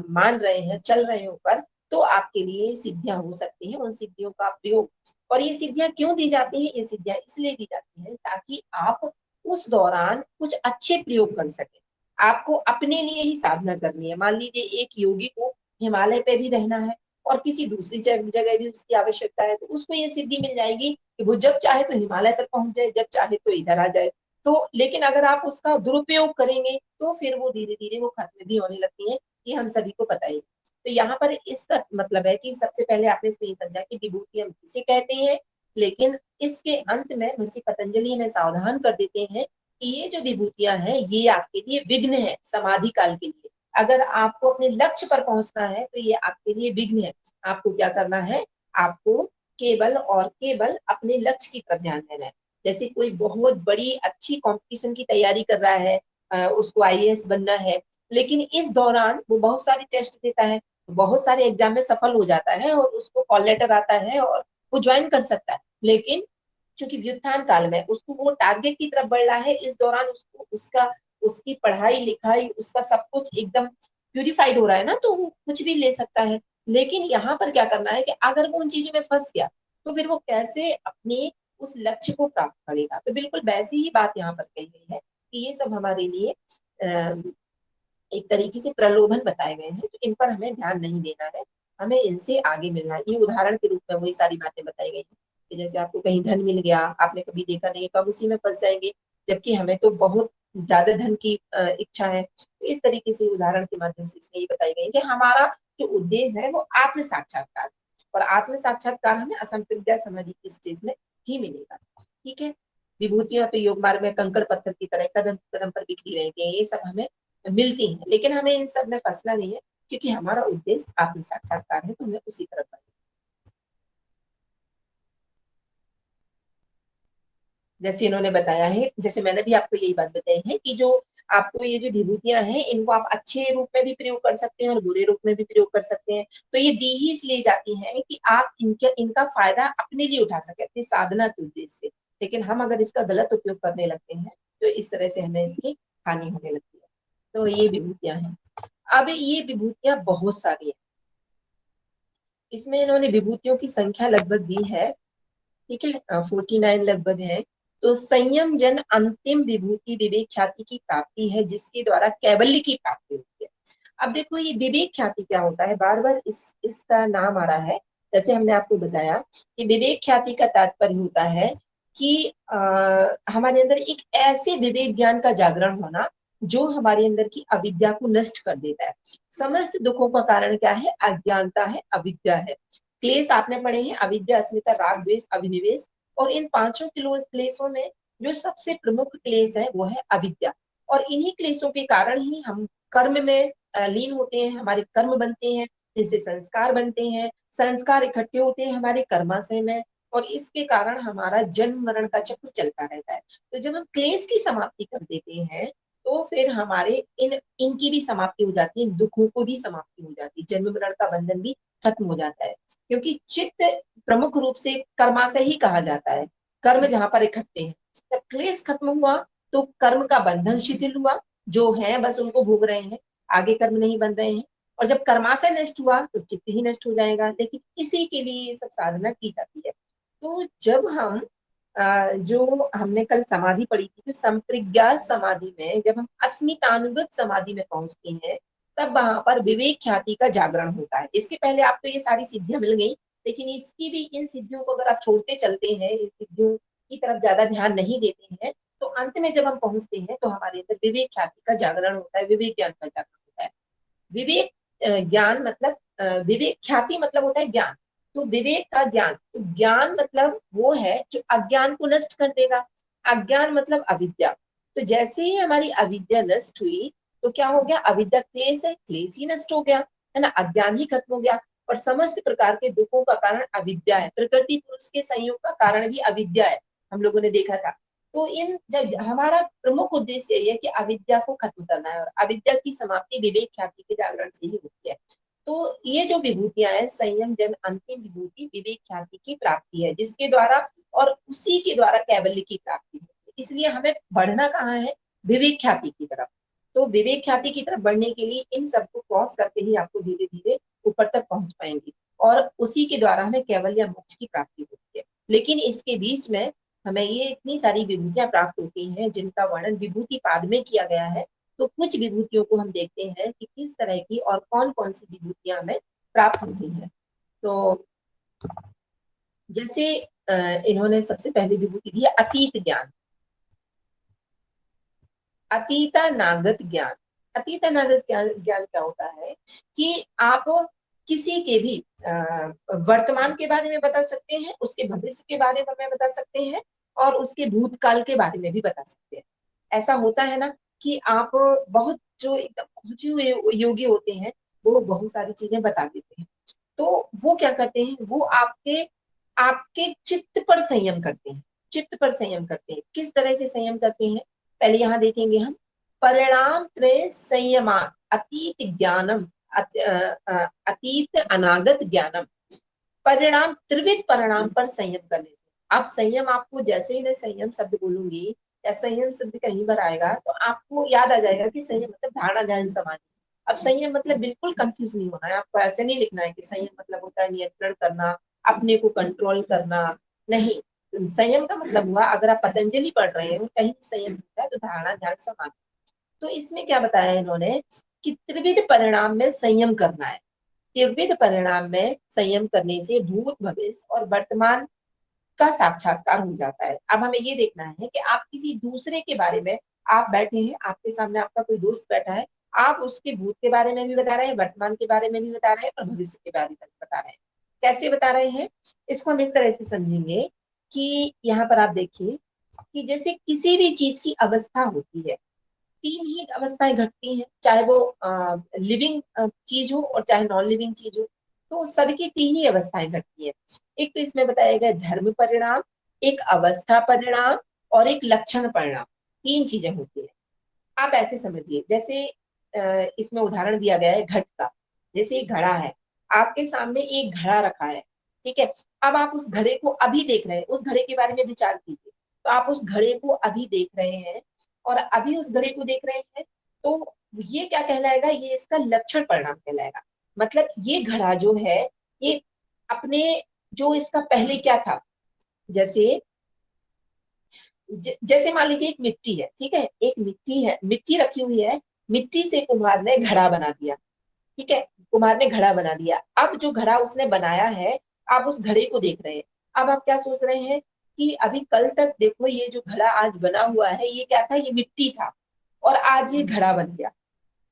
[SPEAKER 1] मान रहे हैं, चल रहे हैं ऊपर, तो आपके लिए सिद्धियां हो सकती हैं। उन सिद्धियों का प्रयोग, और ये सिद्धियां क्यों दी जाती हैं? ये सिद्धियां इसलिए दी जाती हैं ताकि आप उस दौरान कुछ अच्छे प्रयोग कर सकें। आपको अपने लिए ही साधना करनी है। मान लीजिए एक योगी को हिमालय पे भी रहना है, और किसी दूसरी जगह भी उसकी आवश्यकता है, तो उसको ये सिद्धि मिल जाएगी कि वो जब चाहे तो हिमालय तक पहुंच जाए, जब चाहे तो इधर आ जाए। तो लेकिन अगर आप उसका दुरुपयोग करेंगे तो फिर वो धीरे धीरे वो खत्म भी होने लगती है, ये हम सभी को पता ही। तो यहाँ पर इसका मतलब है कि सबसे पहले आपने इसमें समझा कि विभूति हम किसे कहते हैं। लेकिन इसके अंत में ऋषि पतंजलि हमें सावधान कर देते हैं कि ये जो विभूतियां हैं ये आपके लिए विघ्न है समाधि काल के लिए। अगर आपको अपने लक्ष्य पर पहुंचना है तो ये आपके लिए विघ्न है। आपको क्या करना है? आपको केवल और केवल अपने लक्ष्य की तरफ ध्यान देना है। जैसे कोई बहुत बड़ी अच्छी कंपटीशन की तैयारी कर रहा है, उसको आईएएस बनना है, लेकिन इस दौरान वो बहुत सारे टेस्ट देता है, बहुत सारे एग्जाम में सफल हो जाता है, और उसको कॉल लेटर आता है और वो ज्वाइन कर सकता है। लेकिन क्योंकि व्युत्थान काल में उसको वो टारगेट की तरफ बढ़ रहा है, इस दौरान उसको उसका उसकी पढ़ाई लिखाई उसका सब कुछ एकदम प्यूरिफाइड हो रहा है ना, तो वो कुछ भी ले सकता है। लेकिन यहाँ पर क्या करना है कि अगर वो उन चीजों में फंस गया, तो फिर वो कैसे अपने उस लक्ष्य को प्राप्त करेगा? तो बिल्कुल वैसी ही बात यहाँ पर कही गई है कि ये सब हमारे लिए एक तरीके से प्रलोभन बताए गए हैं, तो इन पर हमें ध्यान नहीं देना है। हमें इनसे आगे मिलना है। ये उदाहरण के रूप में वही सारी बातें बताई गई हैं कि जैसे आपको कहीं धन मिल गया, आपने कभी देखा नहीं, तो आप उसी में फंस जाएंगे, जबकि हमें तो बहुत ज्यादा धन की इच्छा है। तो इस तरीके से उदाहरण के माध्यम से इसमें ये बताई गई कि हमारा जो उद्देश्य है वो आत्म साक्षात्कार है, और आत्म साक्षात्कार हमें असंप्रज्ञा समाधि की स्टेज में ही मिलेगा। ठीक है। विभूतियां तो योग मार्ग में कंकड़ पत्थर की तरह कदम कदम पर बिखरी रहती है, ये सब हमें मिलती हैं, लेकिन हमें इन सब में फंसना नहीं है, क्योंकि हमारा उद्देश्य आत्म साक्षात्कार है, तो हमें उसी तरफ जैसे इन्होंने बताया है, जैसे मैंने भी आपको यही बात बताई है कि जो आपको ये जो विभूतियां हैं इनको आप अच्छे रूप में भी प्रयोग कर सकते हैं और बुरे रूप में भी प्रयोग कर सकते हैं। तो ये दी ही इसलिए जाती हैं कि आप इनका फायदा अपने लिए उठा सके, अपनी साधना के उद्देश्य से। लेकिन हम अगर इसका गलत उपयोग करने लगते हैं तो इस तरह से हमें इसकी हानि होने लगती है। तो ये विभूतियां हैं। अब ये विभूतियां बहुत सारी हैं, इसमें इन्होंने विभूतियों की संख्या लगभग दी है, ठीक है, 49 लगभग है। तो संयम जन अंतिम विभूति विवेक ख्याति की प्राप्ति है, जिसके द्वारा कैवल्य की प्राप्ति होती है। अब देखो ये विवेक ख्याति क्या होता है, बार बार इसका नाम आ रहा है। जैसे हमने आपको बताया कि विवेक ख्याति का तात्पर्य होता है कि हमारे अंदर एक ऐसे विवेक ज्ञान का जागरण होना जो हमारे अंदर की अविद्या को नष्ट कर देता है। समस्त दुखों का कारण क्या है, अज्ञानता है, अविद्या है। क्लेश आपने पढ़े हैं, अविद्या, अस्मिता, राग, द्वेष, अभिनिवेश। और इन पांचों क्लेशों में जो सबसे प्रमुख क्लेश है वो है अविद्या। और इन्हीं क्लेशों के कारण ही हम कर्म में लीन होते हैं, हमारे कर्म बनते हैं, जिससे संस्कार बनते हैं, संस्कार इकट्ठे होते हैं हमारे कर्माशय में, और इसके कारण हमारा जन्म मरण का चक्र चलता रहता है। तो जब हम क्लेश की समाप्ति कर देते हैं तो फिर हमारे इनकी भी समाप्ति हो जाती है, दुखों को भी समाप्ति हो जाती है, जन्म मरण का बंधन भी खत्म हो जाता है। क्योंकि चित्त प्रमुख रूप से कर्माशय ही कहा जाता है, कर्म जहां पर इकट्ठे हैं। जब क्लेश खत्म हुआ तो कर्म का बंधन शिथिल हुआ, जो है बस उनको भोग रहे हैं, आगे कर्म नहीं बन रहे हैं। और जब कर्माशय नष्ट हुआ तो चित्त ही नष्ट हो जाएगा। लेकिन इसी के लिए ये सब साधना की जाती है। तो जब हम जो हमने कल समाधि पढ़ी थी, तो संप्रज्ञात समाधि में जब हम अस्मितानुगत समाधि में पहुंचते हैं तब वहां पर विवेक ख्याति का जागरण होता है। इसके पहले आपको ये सारी सिद्धियां मिल गई, लेकिन इसकी भी, इन सिद्धियों को अगर आप छोड़ते चलते हैं, इन सिद्धियों की तरफ ज्यादा ध्यान नहीं देते हैं, तो अंत में जब हम पहुंचते हैं तो हमारे अंदर विवेक ख्याति का जागरण होता है, विवेक ज्ञान का जागरण होता है। विवेक ज्ञान मतलब विवेक ख्याति मतलब होता है ज्ञान। तो विवेक का ज्ञान, तो ज्ञान मतलब वो है जो अज्ञान को नष्ट कर देगा। अज्ञान मतलब अविद्या। तो जैसे ही हमारी अविद्या नष्ट हुई तो क्या हो गया, अविद्या क्लेश है, क्लेश ही नष्ट हो गया, है ना, अज्ञान ही खत्म हो गया। और समस्त प्रकार के दुखों का कारण अविद्या है, प्रकृति पुरुष के संयोग का कारण भी अविद्या है, हम लोगों ने देखा था। तो इन जब हमारा प्रमुख उद्देश्य ये है कि अविद्या को खत्म करना है, और अविद्या की समाप्ति विवेक ख्याति के जागरण से ही होती है। तो ये जो विभूतियां हैं, संयम जन अंतिम विभूति विवेक ख्याति की प्राप्ति है, जिसके द्वारा और उसी के द्वारा कैवल्य की प्राप्ति है। इसलिए हमें बढ़ना कहाँ है, विवेक ख्याति की तरफ। तो विवेक ख्याति की तरफ बढ़ने के लिए इन सबको क्रॉस करके ही आपको धीरे धीरे ऊपर तक पहुंच पाएंगे, और उसी के द्वारा हमें केवल या मोक्ष की प्राप्ति होती है। लेकिन इसके बीच में हमें ये इतनी सारी विभूतियां प्राप्त होती हैं जिनका वर्णन विभूति पाद में किया गया है। तो कुछ विभूतियों को हम देखते हैं कि किस तरह की और कौन कौन सी विभूतियां हमें प्राप्त होती हैं। तो जैसे इन्होंने सबसे पहली विभूति दी है अतीत ज्ञान, अतीतानागत ज्ञान। अतीतानागत ज्ञान क्या होता है कि आप किसी के भी वर्तमान के बारे में बता सकते हैं, उसके भविष्य के बारे में बता सकते हैं, और उसके भूतकाल के बारे में भी बता सकते हैं। ऐसा होता है ना कि आप बहुत जो एकदम पहुंचे हुए योगी होते हैं वो बहुत सारी चीजें बता देते हैं। तो वो क्या करते हैं, वो आपके आपके चित्त पर संयम करते हैं, चित्त पर संयम करते हैं। किस तरह से संयम करते हैं, पहले यहाँ देखेंगे हम। परिणाम त्रय संयमान अतीत ज्ञानम, अतीत अनागत ज्ञानम। परिणाम, त्रिविध परिणाम पर संयम करने से। अब संयम आपको, जैसे ही मैं संयम शब्द बोलूंगी या संयम शब्द कहीं पर आएगा तो आपको याद आ जाएगा कि संयम मतलब धारणा ध्यान समाधि। अब संयम मतलब बिल्कुल कंफ्यूज नहीं होना है आपको, ऐसे नहीं लिखना है कि संयम मतलब होता है नियंत्रण करना, अपने को कंट्रोल करना। नहीं, संयम का मतलब हुआ, अगर आप पतंजलि पढ़ रहे हैं कहीं संयम होता है तो धारणा ध्यान समाधि। तो इसमें क्या बताया इन्होंने कि त्रिविध परिणाम में संयम करना है। त्रिविध परिणाम में संयम करने से भूत भविष्य और वर्तमान का साक्षात्कार हो जाता है। अब हमें ये देखना है कि आप किसी दूसरे के बारे में, आप बैठे हैं, आपके सामने आपका कोई दोस्त बैठा है, आप उसके भूत के बारे में भी बता रहे हैं, वर्तमान के बारे में भी बता रहे हैं, और भविष्य के बारे में भी बता रहे हैं। कैसे बता रहे हैं, इसको हम इस तरह से समझेंगे कि यहाँ पर आप देखिए कि जैसे किसी भी चीज की अवस्था होती है, तीन ही अवस्थाएं घटती हैं, चाहे वो लिविंग चीज हो और चाहे नॉन लिविंग चीज हो। तो सबकी तीन ही अवस्थाएं घटती हैं। एक तो इसमें बताया गया धर्म परिणाम, एक अवस्था परिणाम, और एक लक्षण परिणाम, तीन चीजें होती है। आप ऐसे समझिए, जैसे इसमें उदाहरण दिया गया है घट का। जैसे एक घड़ा है, आपके सामने एक घड़ा रखा है, ठीक है। अब आप उस घड़े को अभी देख रहे हैं, उस घड़े के बारे में विचार कीजिए। तो आप उस घड़े को अभी देख रहे हैं और अभी उस घड़े को देख रहे हैं, तो ये क्या कहलाएगा, ये इसका लक्षण परिणाम कहलाएगा। मतलब ये घड़ा जो है, ये अपने, जो इसका पहले क्या था, जैसे जैसे मान लीजिए एक मिट्टी है, ठीक है, एक मिट्टी है, मिट्टी रखी हुई है, मिट्टी से कुम्हार ने घड़ा बना दिया, ठीक है, कुम्हार ने घड़ा बना दिया। अब जो घड़ा उसने बनाया है, आप उस घड़े को देख रहे हैं। अब आप क्या सोच रहे हैं कि अभी कल तक देखो ये जो घड़ा आज बना हुआ है, ये क्या था, ये मिट्टी था, और आज ये घड़ा बन गया।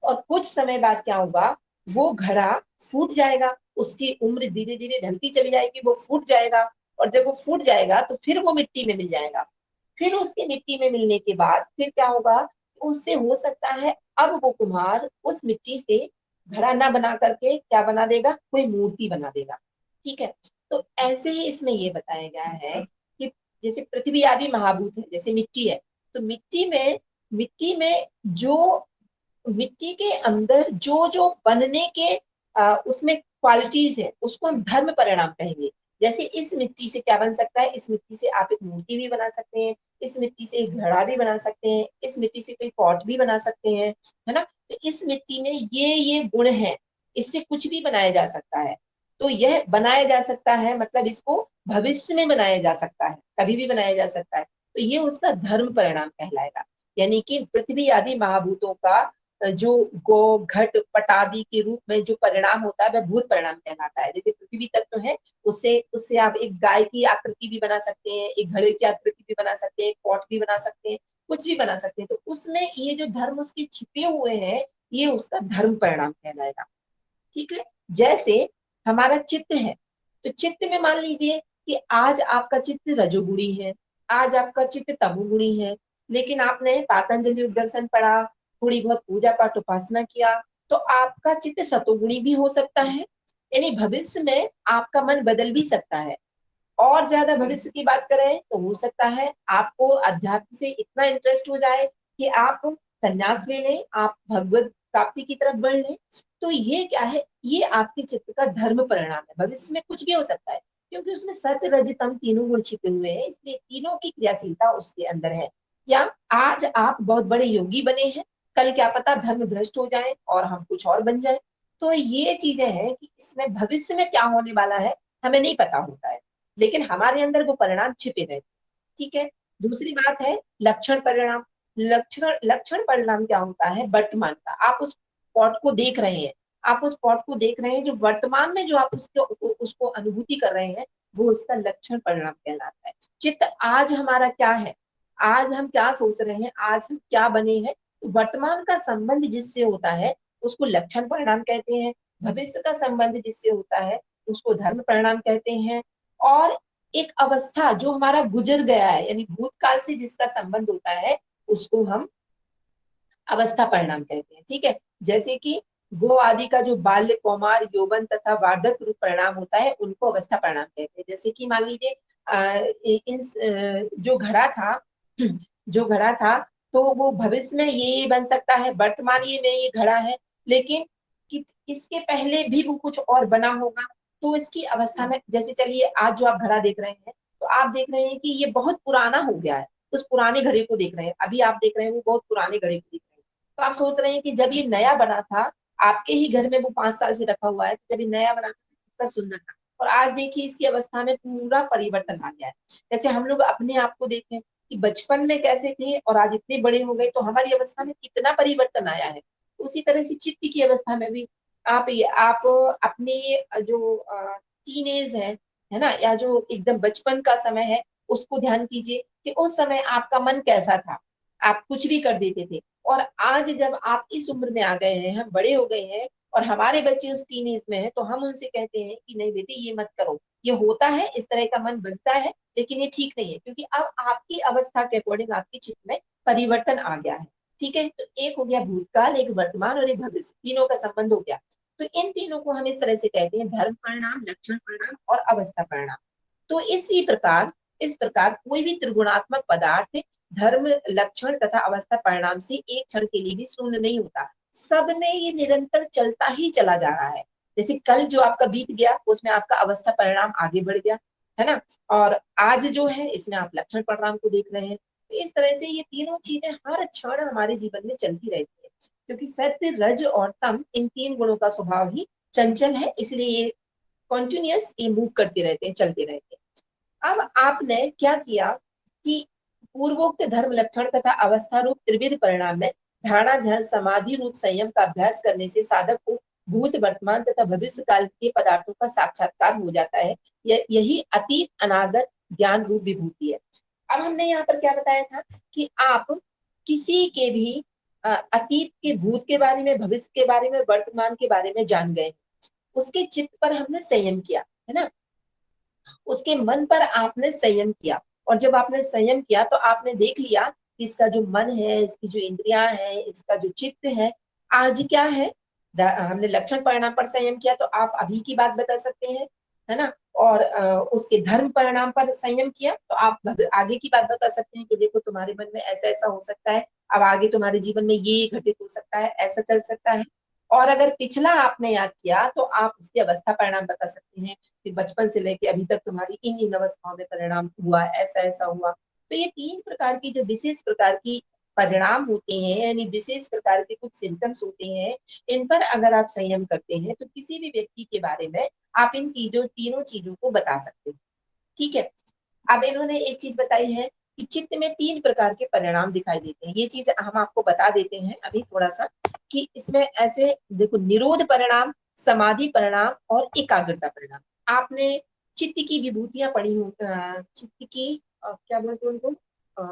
[SPEAKER 1] और कुछ समय बाद क्या होगा, वो घड़ा फूट जाएगा, उसकी उम्र धीरे धीरे ढलती चली जाएगी, वो फूट जाएगा। और जब वो फूट जाएगा तो फिर वो मिट्टी में मिल जाएगा। फिर उसके मिट्टी में मिलने के बाद फिर क्या होगा, उससे हो सकता है अब वो कुम्हार उस मिट्टी से घड़ा ना बना करके क्या बना देगा, कोई मूर्ति बना देगा, ठीक है। तो ऐसे ही इसमें ये बताया गया है कि जैसे पृथ्वी आदि महाभूत है, जैसे मिट्टी है, तो मिट्टी में जो मिट्टी के अंदर जो जो बनने के उसमें क्वालिटीज है, उसको हम धर्म परिणाम कहेंगे। जैसे इस मिट्टी से क्या बन सकता है, इस मिट्टी से आप एक मूर्ति भी बना सकते हैं, इस मिट्टी से एक घड़ा भी बना सकते हैं, इस मिट्टी से कोई पॉट भी बना सकते हैं, है ना। तो इस मिट्टी में ये गुण है, इससे कुछ भी बनाया जा सकता है। तो यह बनाया जा सकता है, मतलब इसको भविष्य में बनाया जा सकता है, कभी भी बनाया जा सकता है। तो ये उसका धर्म परिणाम कहलाएगा। यानी कि पृथ्वी आदि महाभूतों का जो गो घट पटादि के रूप में जो परिणाम होता है, वह भूत परिणाम कहलाता है। जैसे पृथ्वी तत्व है, उससे उससे आप एक गाय की आकृति भी बना सकते हैं, एक घड़े की आकृति भी बना सकते हैं, एक पॉट भी बना सकते हैं, कुछ भी बना सकते हैं। तो उसमें ये जो धर्म उसके छिपे हुए हैं, ये उसका धर्म परिणाम कहलाएगा, ठीक है। जैसे हमारा चित्त है, तो चित्त में मान लीजिए कि आज आपका चित्त रजोगुणी है, आज आपका चित्त तमोगुणी है, लेकिन आपने पातंजलि दर्शन पढ़ा, थोड़ी बहुत पूजा पाठ उपासना किया, तो आपका चित्त सतोगुणी भी हो सकता है। यानी भविष्य में आपका मन बदल भी सकता है। और ज्यादा भविष्य की बात करें तो हो सकता है आपको अध्यात्म से इतना इंटरेस्ट हो जाए कि आप संन्यास ले लें, आप भगवत प्राप्ति की तरफ बढ़ लें। तो ये क्या है, ये आपके चित्त का धर्म परिणाम है। भविष्य में कुछ भी हो सकता है, क्योंकि उसमें सत्य रज तम तीनों गुण छिपे हुए हैं, इसलिए तीनों की क्रियाशीलता उसके अंदर है। या आज आप बहुत बड़े योगी बने हैं, कल क्या पता धर्म भ्रष्ट हो जाए और हम कुछ और बन जाए। तो ये चीजें हैं कि इसमें भविष्य में क्या होने वाला है, हमें नहीं पता होता है, लेकिन हमारे अंदर वो परिणाम छिपे रहते हैं, ठीक है। दूसरी बात है लक्षण परिणाम। लक्षण परिणाम क्या होता है, वर्तमान का। आप उस पॉट को देख रहे हैं, आप उस पॉट को देख रहे हैं, जो वर्तमान में जो आप उसको अनुभूति कर रहे हैं, वो उसका लक्षण परिणाम कहलाता है। चित्त आज हमारा क्या है, आज हम क्या सोच रहे हैं, आज हम क्या बने हैं, तो वर्तमान का संबंध जिससे होता है उसको लक्षण परिणाम कहते हैं। भविष्य का संबंध जिससे होता है उसको धर्म परिणाम कहते हैं। और एक अवस्था जो हमारा गुजर गया है, यानी भूतकाल से जिसका संबंध होता है, उसको हम अवस्था परिणाम कहते हैं, ठीक है। जैसे कि गो आदि का जो बाल्य कौमार यौवन तथा वार्धक रूप परिणाम होता है, उनको अवस्था परिणाम कहते हैं। जैसे कि मान लीजिए जो घड़ा था, जो घड़ा था, तो वो भविष्य में ये बन सकता है, वर्तमान ये में ये घड़ा है, लेकिन इसके पहले भी वो कुछ और बना होगा। तो इसकी अवस्था में, जैसे चलिए आज जो आप घड़ा देख रहे हैं, तो आप देख रहे हैं कि ये बहुत पुराना हो गया है, उस पुराने घड़े को देख रहे हैं। अभी आप देख रहे हैं वो बहुत पुराने घड़े को देख रहे हैं। तो आप सोच रहे हैं कि जब ये नया बना था, आपके ही घर में वो 5 साल से रखा हुआ है, तो जब ये नया बना था कितना सुंदर था, और आज देखिए इसकी अवस्था में पूरा परिवर्तन आ गया है। जैसे हम लोग अपने आप को देखें कि बचपन में कैसे थे और आज इतने बड़े हो गए, तो हमारी अवस्था में कितना परिवर्तन आया है। उसी तरह से चित्त की अवस्था में भी आप अपने जो टीनेज है ना, या जो एकदम बचपन का समय है, उसको ध्यान कीजिए कि उस समय आपका मन कैसा था, आप कुछ भी कर देते थे। और आज जब आप इस उम्र में आ गए हैं, हम बड़े हो गए हैं, और हमारे बच्चे उस टीन एज में है, तो हम उनसे कहते हैं कि नहीं बेटे ये मत करो। ये होता है, इस तरह का मन बनता है, लेकिन ये ठीक नहीं है, क्योंकि अब आपकी अवस्था के अकॉर्डिंग आपके चित्त में परिवर्तन आ गया है, ठीक है। तो एक हो गया भूतकाल, एक वर्तमान और एक भविष्य, तीनों का संबंध हो गया। तो इन तीनों को हम इस तरह से कहते हैं, धर्म परिणाम, लक्षण परिणाम और अवस्था परिणाम। तो इसी प्रकार इस प्रकार कोई भी त्रिगुणात्मक पदार्थ धर्म, लक्षण तथा अवस्था परिणाम से एक क्षण के लिए भी शून्य नहीं होता। सब में ये निरंतर चलता ही चला जा रहा है। जैसे कल जो आपका बीत गया उसमें आपका अवस्था परिणाम आगे बढ़ गया, है ना, और आज जो है इसमें आप लक्षण परिणाम को देख रहे हैं। तो इस तरह से ये तीनों चीजें हर क्षण हमारे जीवन में चलती रहती है, क्योंकि सत्य, रज और तम इन तीन गुणों का स्वभाव ही चंचल है, इसलिए ये कॉन्टिन्यूअस ये मूव करते रहते हैं, चलते रहते हैं। अब आपने क्या किया कि पूर्वोक्त धर्म, लक्षण तथा अवस्था रूप त्रिविध परिणाम में धारणा, ध्यान, समाधि रूप संयम का अभ्यास करने से साधक को भूत, वर्तमान तथा भविष्य काल के पदार्थों का साक्षात्कार हो जाता है। यही अतीत अनागत ज्ञान रूप विभूति है। अब हमने यहाँ पर क्या बताया था कि आप किसी के भी अतीत के, भूत के बारे में, भविष्य के बारे में, वर्तमान के बारे में जान गए, उसके चित्त पर हमने संयम किया, है ना, उसके मन पर आपने संयम किया। और जब आपने संयम किया तो आपने देख लिया कि इसका जो मन है, इसकी जो इंद्रियां है, इसका जो चित्त है आज क्या है। हमने लक्षण परिणाम पर संयम किया तो आप अभी की बात बता सकते हैं, है ना, और उसके धर्म परिणाम पर संयम किया तो आप आगे की बात बता सकते हैं कि देखो तुम्हारे मन में ऐसा ऐसा हो सकता है, अब आगे तुम्हारे जीवन में ये घटित हो सकता है, ऐसा चल सकता है। और अगर पिछला आपने याद किया तो आप उसकी अवस्था परिणाम बता सकते हैं कि बचपन से लेके अभी तक तुम्हारी इन इन अवस्थाओं में परिणाम हुआ, ऐसा ऐसा हुआ। तो ये तीन प्रकार की जो विशेष प्रकार की परिणाम होते हैं, यानी विशेष प्रकार के कुछ सिम्टम्स होते हैं, इन पर अगर आप संयम करते हैं तो किसी भी व्यक्ति के बारे में आप इन चीजों, तीनों चीजों को बता सकते हैं। ठीक है। अब इन्होंने एक चीज बताई है कि चित्त में तीन प्रकार के परिणाम दिखाई देते हैं। ये चीज हम आपको बता देते हैं अभी थोड़ा सा कि इसमें ऐसे देखो, निरोध परिणाम, समाधि परिणाम और एकाग्रता परिणाम। आपने चित्त की विभूतियां पढ़ी हो, चित्त की क्या बोलते हैं उनको,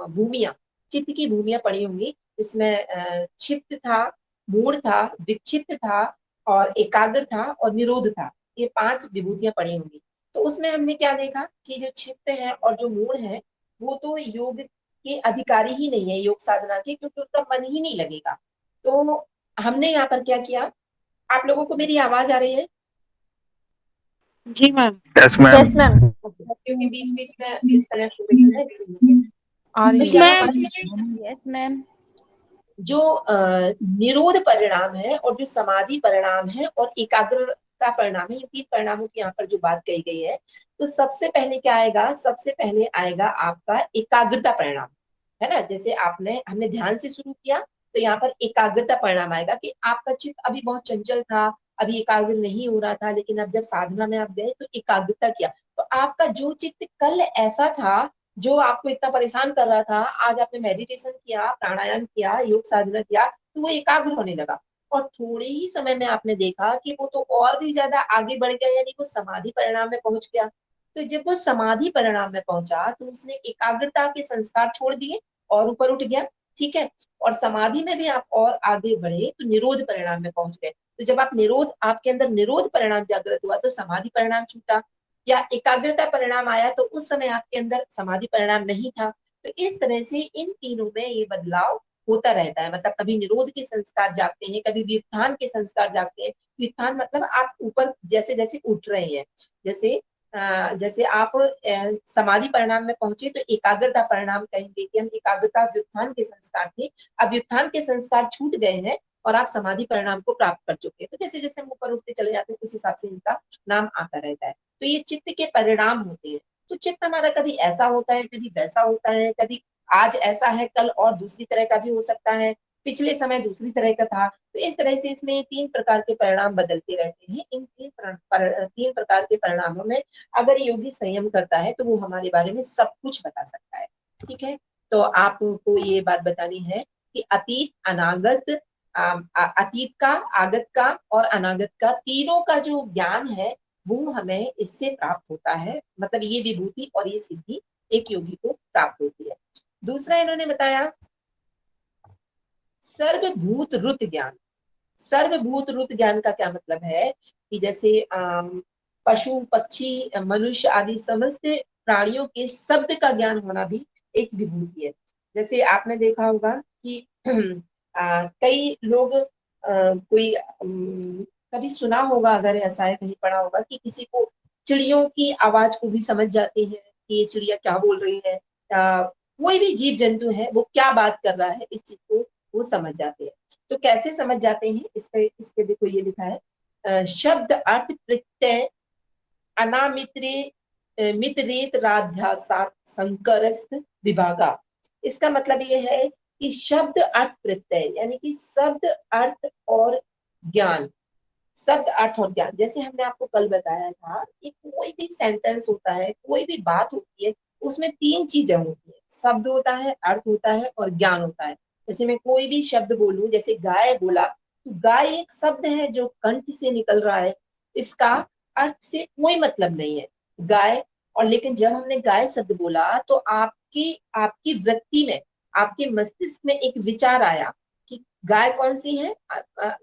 [SPEAKER 1] भूमिया, चित्त की भूमिया पढ़ी होंगी। इसमें क्षिप्त था, मूढ़ था, विक्षिप्त था और एकाग्र था और निरोध था। ये पांच विभूतियां पढ़ी होंगी। तो उसमें हमने क्या देखा कि जो चित्त है और जो मूड है वो तो योग के अधिकारी ही नहीं है, योग साधना के, क्योंकि उनका मन ही नहीं लगेगा। तो हमने यहाँ पर क्या किया, आप लोगों को मेरी आवाज आ रही है?
[SPEAKER 2] जी ma'am.
[SPEAKER 3] Yes ma'am.
[SPEAKER 2] Yes ma'am.
[SPEAKER 1] क्योंकि बीच बीच में डिस्कनेक्ट हो गई है ना, इसलिए।
[SPEAKER 2] आ
[SPEAKER 1] तो
[SPEAKER 2] रही
[SPEAKER 1] यहाँ
[SPEAKER 2] है।
[SPEAKER 1] पर
[SPEAKER 2] यस मैम।
[SPEAKER 1] जो निरोध परिणाम है और जो समाधि परिणाम है और एकाग्रता परिणाम है, ये तीन परिणामों की यहाँ पर जो बात कही गई है, तो सबसे पहले क्या आएगा, सबसे पहले आएगा आपका एकाग्रता परिणाम, है ना। जैसे आपने, हमने ध्यान से शुरू किया तो यहाँ पर एकाग्रता परिणाम आएगा कि आपका चित्त अभी बहुत चंचल था, अभी एकाग्र नहीं हो रहा था, लेकिन अब जब साधना में आप गए तो एकाग्रता किया, तो आपका जो चित्त कल ऐसा था, जो आपको इतना परेशान कर रहा था, आज आपने मेडिटेशन किया, प्राणायाम किया, योग साधना किया तो वो एकाग्र होने लगा। और थोड़े ही समय में आपने देखा कि वो तो और भी ज्यादा आगे बढ़ गया, यानी वो समाधि परिणाम में पहुंच गया। तो जब वो समाधि परिणाम में पहुंचा तो उसने एकाग्रता के संस्कार छोड़ दिए और ऊपर उठ गया। ठीक है। और समाधि में भी आप और आगे बढ़े तो निरोध परिणाम में पहुंच गए। तो जब आप निरोध, आपके अंदर निरोध परिणाम जागृत हुआ तो समाधि परिणाम छूटा, या एकाग्रता परिणाम आया तो उस समय आपके अंदर समाधि परिणाम नहीं था। तो इस तरह से इन तीनों में ये बदलाव होता रहता है। मतलब कभी निरोध के संस्कार जागते हैं, कभी व्युत्थान के संस्कार जागते हैं। व्युत्थान मतलब आप ऊपर जैसे जैसे उठ रहे हैं, जैसे जैसे आप समाधि परिणाम में पहुंचे तो एकाग्रता परिणाम कहेंगे कि हम एकाग्रता व्युत्थान के संस्कार थे, अब व्युत्थान के संस्कार छूट गए हैं और आप समाधि परिणाम को प्राप्त कर चुके हैं। तो जैसे जैसे हम ऊपर उठते चले जाते हैं उस हिसाब से इनका नाम आता रहता है। तो ये चित्त के परिणाम होते हैं। तो चित्त हमारा कभी ऐसा होता है, कभी वैसा होता है, कभी आज ऐसा है, कल और दूसरी तरह का भी हो सकता है, पिछले समय दूसरी तरह का था। तो इस तरह से इसमें तीन प्रकार के परिणाम बदलते रहते हैं। इन तीन प्रकार के परिणामों में अगर योगी संयम करता है तो वो हमारे बारे में सब कुछ बता सकता है। ठीक है। तो आपको ये बात बतानी है कि अतीत, अनागत, अतीत का, आगत का और अनागत का, तीनों का जो ज्ञान है वो हमें इससे प्राप्त होता है। मतलब ये विभूति और ये सिद्धि एक योगी को प्राप्त होती है। दूसरा इन्होंने बताया सर्वभूत रुत ज्ञान। सर्वभूत रुत ज्ञान का क्या मतलब है कि जैसे पशु, पक्षी, मनुष्य आदि समस्त प्राणियों के शब्द का ज्ञान होना भी एक विभूति है। जैसे आपने देखा होगा कि कई लोग कोई कभी सुना होगा, अगर ऐसा है कहीं पढ़ा होगा कि किसी को चिड़ियों की आवाज को भी समझ जाते हैं, कि ये चिड़िया क्या बोल रही है, कोई भी जीव जंतु है वो क्या बात कर रहा है, इस चीज को वो समझ जाते हैं। तो कैसे समझ जाते हैं, इसके देखो ये लिखा है, शब्द अर्थ प्रत्यय अनामित्रे मितरेत राध्यासात संकरस्थ विभागा। इसका मतलब ये है कि शब्द अर्थ प्रत्यय यानी कि शब्द अर्थ और ज्ञान, शब्द अर्थ और ज्ञान, जैसे हमने आपको कल बताया था कि कोई भी सेंटेंस होता है, कोई भी बात होती है, उसमें तीन चीजें होती है, शब्द होता है, अर्थ होता है और ज्ञान होता है। जैसे मैं कोई भी शब्द बोलूं, जैसे गाय बोला, तो गाय एक शब्द है जो कंठ से निकल रहा है, इसका अर्थ से कोई मतलब नहीं है गाय। और लेकिन जब हमने गाय शब्द बोला तो आपकी आपकी वृत्ति में, आपके मस्तिष्क में एक विचार आया कि गाय कौन सी है,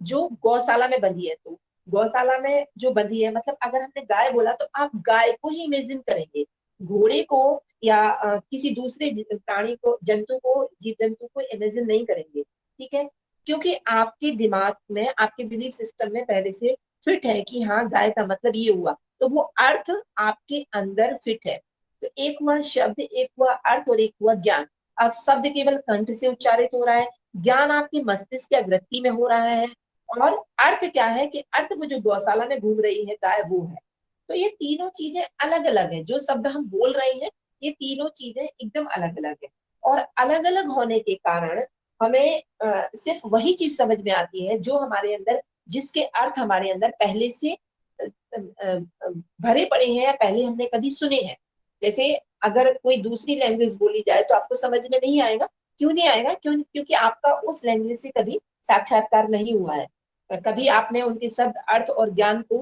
[SPEAKER 1] जो गौशाला में बंधी है। तो गौशाला में जो बंधी है, मतलब अगर हमने गाय बोला तो आप गाय को ही इमेजिन करेंगे, घोड़े को या किसी दूसरे प्राणी को, जंतु को, जीव जंतु को इमेजिन नहीं करेंगे। ठीक है, क्योंकि आपके दिमाग में, आपके बिलीफ सिस्टम में पहले से फिट है कि हाँ गाय का मतलब ये हुआ, तो वो अर्थ आपके अंदर फिट है। तो एक हुआ शब्द, एक हुआ अर्थ और एक हुआ ज्ञान। अब शब्द केवल कंठ से उच्चारित हो रहा है, ज्ञान आपके मस्तिष्क या वृत्ति में हो रहा है, और अर्थ क्या है कि अर्थ वो जो गौशाला में घूम रही है गाय वो है। तो ये तीनों चीजें अलग अलग है, जो शब्द हम बोल रहे हैं ये तीनों चीजें एकदम अलग अलग है। और अलग अलग होने के कारण हमें सिर्फ वही चीज समझ में आती है जो हमारे अंदर, जिसके अर्थ हमारे अंदर पहले से भरे पड़े हैं या पहले हमने कभी सुने हैं। जैसे अगर कोई दूसरी लैंग्वेज बोली जाए तो आपको समझ में नहीं आएगा। क्यों नहीं आएगा? क्योंकि आपका उस लैंग्वेज से कभी साक्षात्कार नहीं हुआ है, कभी आपने उनके शब्द अर्थ और ज्ञान को,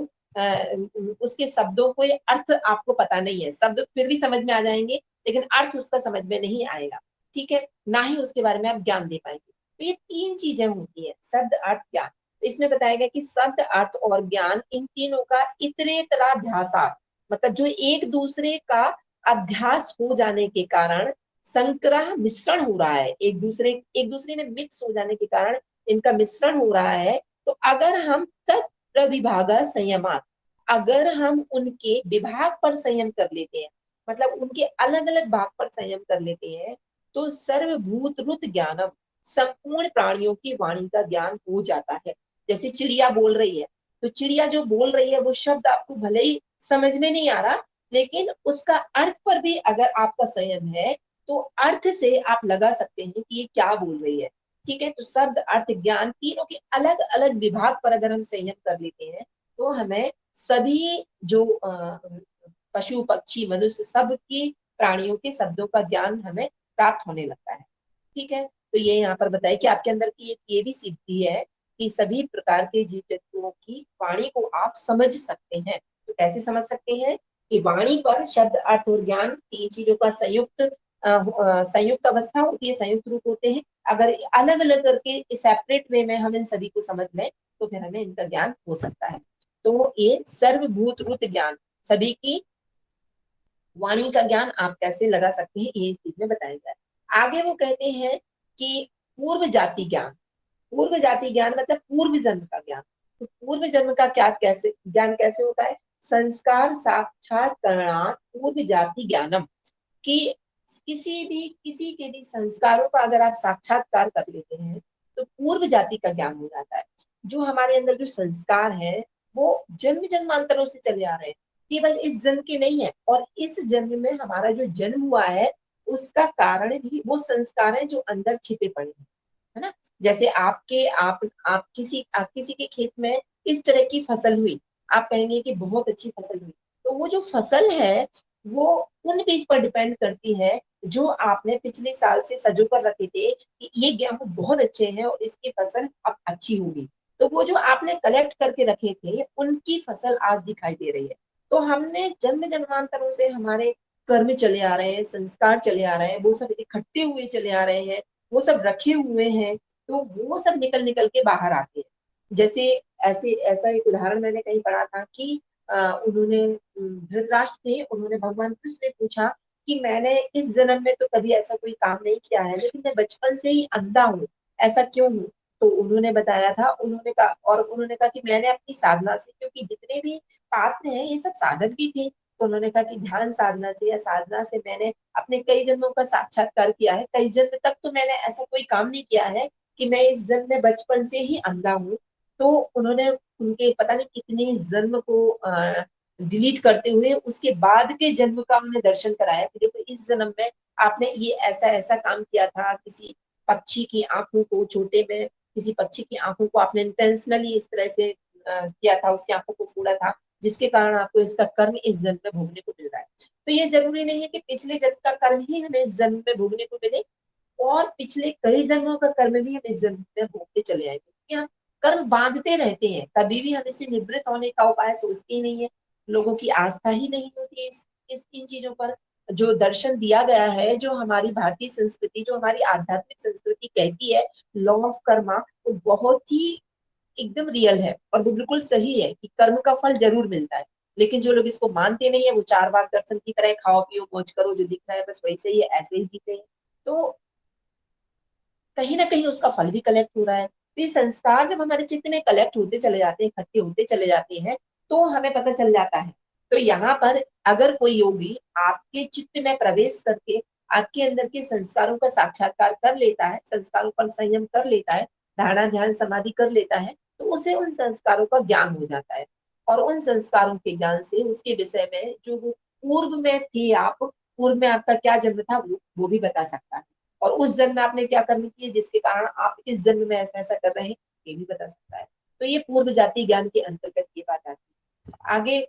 [SPEAKER 1] उसके शब्दों को अर्थ आपको पता नहीं है, शब्द फिर भी समझ में आ जाएंगे लेकिन अर्थ उसका समझ में नहीं आएगा। ठीक है, ना ही उसके बारे में आप ज्ञान दे पाएंगे। तो ये तीन चीजें होती है, शब्द अर्थ ज्ञान। तो इसमें बताया गया कि शब्द अर्थ और ज्ञान, इन तीनों का इतरेतराध्यासात, मतलब जो एक दूसरे का अध्यास हो जाने के कारण, संक्रह मिश्रण हो रहा है, एक दूसरे में मिक्स हो जाने के कारण इनका मिश्रण हो रहा है। तो अगर हम तत्र विभागा संयमात, अगर हम उनके विभाग पर संयम कर लेते हैं, मतलब उनके अलग अलग भाग पर संयम कर लेते हैं, तो सर्वभूत रुत ज्ञानम, संपूर्ण प्राणियों की वाणी का ज्ञान हो जाता है। जैसे चिड़िया बोल रही है, तो चिड़िया जो बोल रही है वो शब्द आपको भले ही समझ में नहीं आ रहा, लेकिन उसका अर्थ पर भी अगर आपका संयम है तो अर्थ से आप लगा सकते हैं कि ये क्या बोल रही है। ठीक है, तो शब्द अर्थ ज्ञान तीनों के अलग अलग विभाग पर अगर हम संयम कर लेते हैं तो हमें सभी जो पशु पक्षी मनुष्य सब की प्राणियों के शब्दों का ज्ञान हमें प्राप्त होने लगता है। ठीक है, तो ये यहाँ पर बताइए कि आपके अंदर की एक ये भी सिद्धि है कि सभी प्रकार के जीव जंतुओं की वाणी को आप समझ सकते हैं। तो कैसे समझ सकते हैं कि वाणी पर शब्द अर्थ और ज्ञान तीन चीजों का संयुक्त अवस्था होती है, संयुक्त रूप होते हैं। अगर अलग अलग करके सेपरेट वे में हम इन सभी को समझ लें तो फिर हमें इनका ज्ञान हो सकता है। तो ये सर्वभूत रुत ज्ञान, सभी की वाणी का ज्ञान आप कैसे लगा सकते हैं, ये इस चीज में बताया गया है। आगे वो कहते हैं कि पूर्व जाति ज्ञान, पूर्व जाति ज्ञान मतलब पूर्व जन्म का ज्ञान। तो पूर्व जन्म का क्या, कैसे ज्ञान कैसे होता है? संस्कार साक्षात्कारणात् पूर्व जाति ज्ञानम, कि किसी के भी संस्कारों का अगर आप साक्षात्कार कर लेते हैं तो पूर्व जाति का ज्ञान हो जाता है। जो हमारे अंदर जो संस्कार है वो जन्म जन्मांतरों से चले आ रहे हैं, केवल इस जन्म के नहीं है। और इस जन्म में हमारा जो जन्म हुआ है उसका कारण भी वो संस्कार है जो अंदर छिपे पड़े हैं, है ना। जैसे आप किसी के खेत में इस तरह की फसल हुई, आप कहेंगे कि बहुत अच्छी फसल हुई, तो वो जो फसल है वो उन बीज पर डिपेंड करती है जो आपने पिछले साल से सजो कर रखे थे कि ये गेहूं बहुत अच्छे हैं और इसकी फसल अब अच्छी होगी। तो वो जो आपने कलेक्ट करके रखे थे उनकी फसल आज दिखाई दे रही है। तो हमने जन्म जन्मांतरों से हमारे कर्म चले आ रहे हैं, संस्कार चले आ रहे हैं, वो सब इकट्ठे हुए चले आ रहे हैं, वो सब रखे हुए हैं, तो वो सब निकल निकल के बाहर आते हैं। जैसे ऐसे ऐसा एक उदाहरण मैंने कहीं पढ़ा था कि उन्होंने धृतराष्ट्र थे, उन्होंने भगवान कृष्ण से पूछा कि मैंने इस जन्म में तो कभी ऐसा कोई काम नहीं किया है लेकिन मैं बचपन से ही अंधा हूँ, ऐसा क्यों हूँ? तो उन्होंने बताया था, उन्होंने कहा कि मैंने अपनी साधना से, क्योंकि जितने भी पात्र हैं ये सब साधक भी थे, तो उन्होंने कहा कि ध्यान साधना से या साधना से मैंने अपने कई जन्मों का साक्षात्कार किया है, कई जन्म तक तो मैंने ऐसा कोई काम नहीं किया है कि मैं इस जन्म में बचपन से ही अंधा हूँ। तो उन्होंने उनके पता नहीं कितने जन्म को डिलीट करते हुए उसके बाद के जन्म का उन्हें दर्शन कराया कि देखो इस जन्म में आपने ये ऐसा ऐसा काम किया था, किसी पक्षी की आंखों को छोटे में, किसी पक्षी की आंखों को आपने इंटेंशनली इस तरह से किया था, उसकी आंखों को फोड़ा था, जिसके कारण आपको इसका कर्म इस जन्म में भोगने को मिल रहा है। तो ये जरूरी नहीं है कि पिछले जन्म का कर्म ही हमें इस जन्म में भोगने को मिले, और पिछले कई जन्मों का कर्म भी हम इस जन्म में भोगते चले आएंगे, क्योंकि हम कर्म बांधते रहते हैं, कभी भी हम इससे निवृत्त होने का उपाय सोचते ही नहीं है। लोगों की आस्था ही नहीं होती है इस इन चीजों पर। जो दर्शन दिया गया है, जो हमारी भारतीय संस्कृति, जो हमारी आध्यात्मिक संस्कृति कहती है, लॉ ऑफ कर्मा, वो बहुत ही एकदम रियल है और वो बिल्कुल सही है कि कर्म का फल जरूर मिलता है। लेकिन जो लोग इसको मानते नहीं है, वो चार बार दर्शन की तरह खाओ पियो मौज करो, जो दिख रहा है बस वैसे ही है, ऐसे ही जीते हैं। तो कहीं ना कहीं उसका फल भी कलेक्ट हो रहा है। तो ये संस्कार जब हमारे चित्त में कलेक्ट होते चले जाते हैं, इकट्ठे होते चले जाते हैं, तो हमें पता चल जाता है। तो यहाँ पर अगर कोई योगी आपके चित्त में प्रवेश करके आपके अंदर के संस्कारों का साक्षात्कार कर लेता है, संस्कारों पर संयम कर लेता है, धारणा ध्यान समाधि कर लेता है, तो उसे उन संस्कारों का ज्ञान हो जाता है। और उन संस्कारों के ज्ञान से उसके विषय में जो वो पूर्व में थे, आप पूर्व में आपका क्या जन्म था, वो भी बता सकता है। और उस जन्म में आपने क्या कर्म किए जिसके कारण आप इस जन्म में ऐसा ऐसा कर रहे हैं, ये भी बता सकता है। तो ये पूर्व जाति ज्ञान के अंतर्गत ये बात आती है। आगे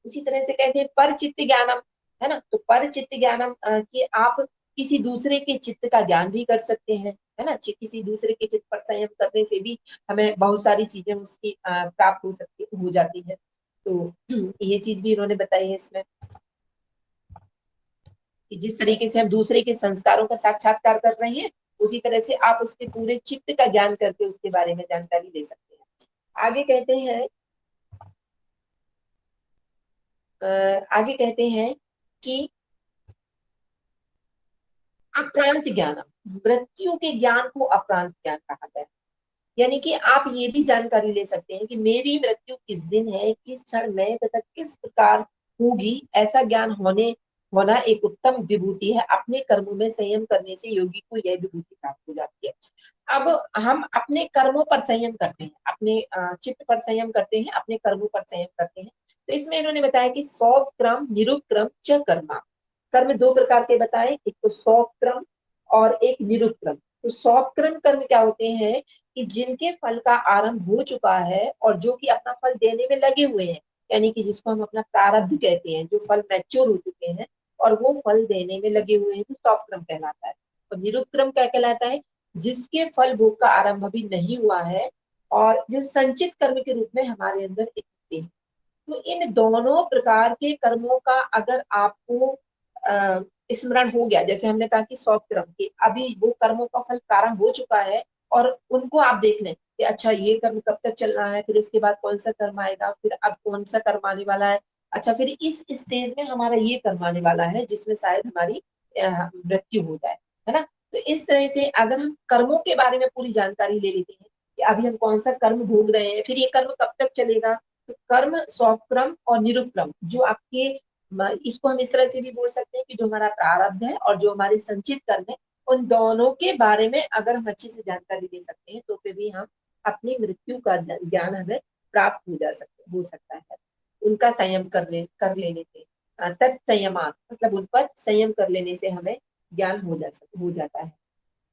[SPEAKER 1] उसी तरह से कहते हैं पर चित्त ज्ञानम, है ना। तो पर चित्त ज्ञानम कि आप किसी दूसरे के चित्त का ज्ञान भी कर सकते हैं, है ना। किसी दूसरे के चित्त पर संयम करने से भी हमें बहुत सारी चीजें उसकी प्राप्त हो जाती है। तो ये चीज भी इन्होंने बताई है इसमें कि जिस तरीके से हम दूसरे के संस्कारों का साक्षात्कार कर रहे हैं, उसी तरह से आप उसके पूरे चित्त का ज्ञान करके उसके बारे में जानकारी ले सकते हैं। आगे कहते हैं कि अप्रांत ज्ञान, मृत्यु के ज्ञान को अप्रांत ज्ञान कहा गया है। यानी कि आप ये भी जानकारी ले सकते हैं कि मेरी मृत्यु किस दिन है, किस क्षण में तथा किस प्रकार होगी, ऐसा ज्ञान होना एक उत्तम विभूति है। अपने कर्मों में संयम करने से योगी को यह विभूति प्राप्त हो जाती है। अब हम अपने कर्मों पर संयम करते हैं, अपने चित्त पर संयम करते हैं, अपने कर्मों पर संयम करते हैं। तो इसमें इन्होंने बताया कि सौ क्रम निरुक्रम च कर्मा, कर्म दो प्रकार के बताए, एक तो सौ क्रम और एक निरुक्रम। तो सौ क्रम कर्म क्या होते हैं कि जिनके फल का आरंभ हो चुका है और जो कि अपना फल देने में लगे हुए हैं, यानी कि जिसको हम अपना प्रारब्ध कहते हैं, जो फल मैच्योर हो चुके हैं और वो फल देने में लगे हुए हैं, तो सौ क्रम कहलाता है। और निरुक्रम क्या कहलाता है, जिसके फल भोग का आरंभ अभी नहीं हुआ है और जो संचित कर्म के रूप में हमारे अंदर इकट्ठे हैं। तो इन दोनों प्रकार के कर्मों का अगर आपको स्मरण हो गया, जैसे हमने कहा कि 100 क्रम के अभी वो कर्मों का फल प्रारंभ हो चुका है और उनको आप देख लें कि अच्छा ये कर्म कब तक चलना है, फिर इसके बाद कौन सा कर्म आएगा, फिर अब कौन सा कर्म आने वाला है, अच्छा फिर इस स्टेज में हमारा ये कर्म आने वाला है जिसमें शायद हमारी मृत्यु हो जाए, है ना। तो इस तरह से अगर हम कर्मों के बारे में पूरी जानकारी ले लेते हैं कि अभी हम कौन सा कर्म भोग रहे हैं, फिर ये कर्म कब तक चलेगा, तो कर्म स्वक्रम और निरुक्रम जो आपके, इसको हम इस तरह से भी बोल सकते हैं कि जो हमारा प्रारब्ध है और जो हमारे संचित कर्म है, उन दोनों के बारे में अगर हम अच्छे से जानकारी ले सकते हैं, तो फिर भी हम अपनी मृत्यु का ज्ञान हमें प्राप्त हो सकता है। उनका संयम कर लेने से, तत्संयमात मतलब उन पर संयम कर लेने से हमें ज्ञान हो जाता है।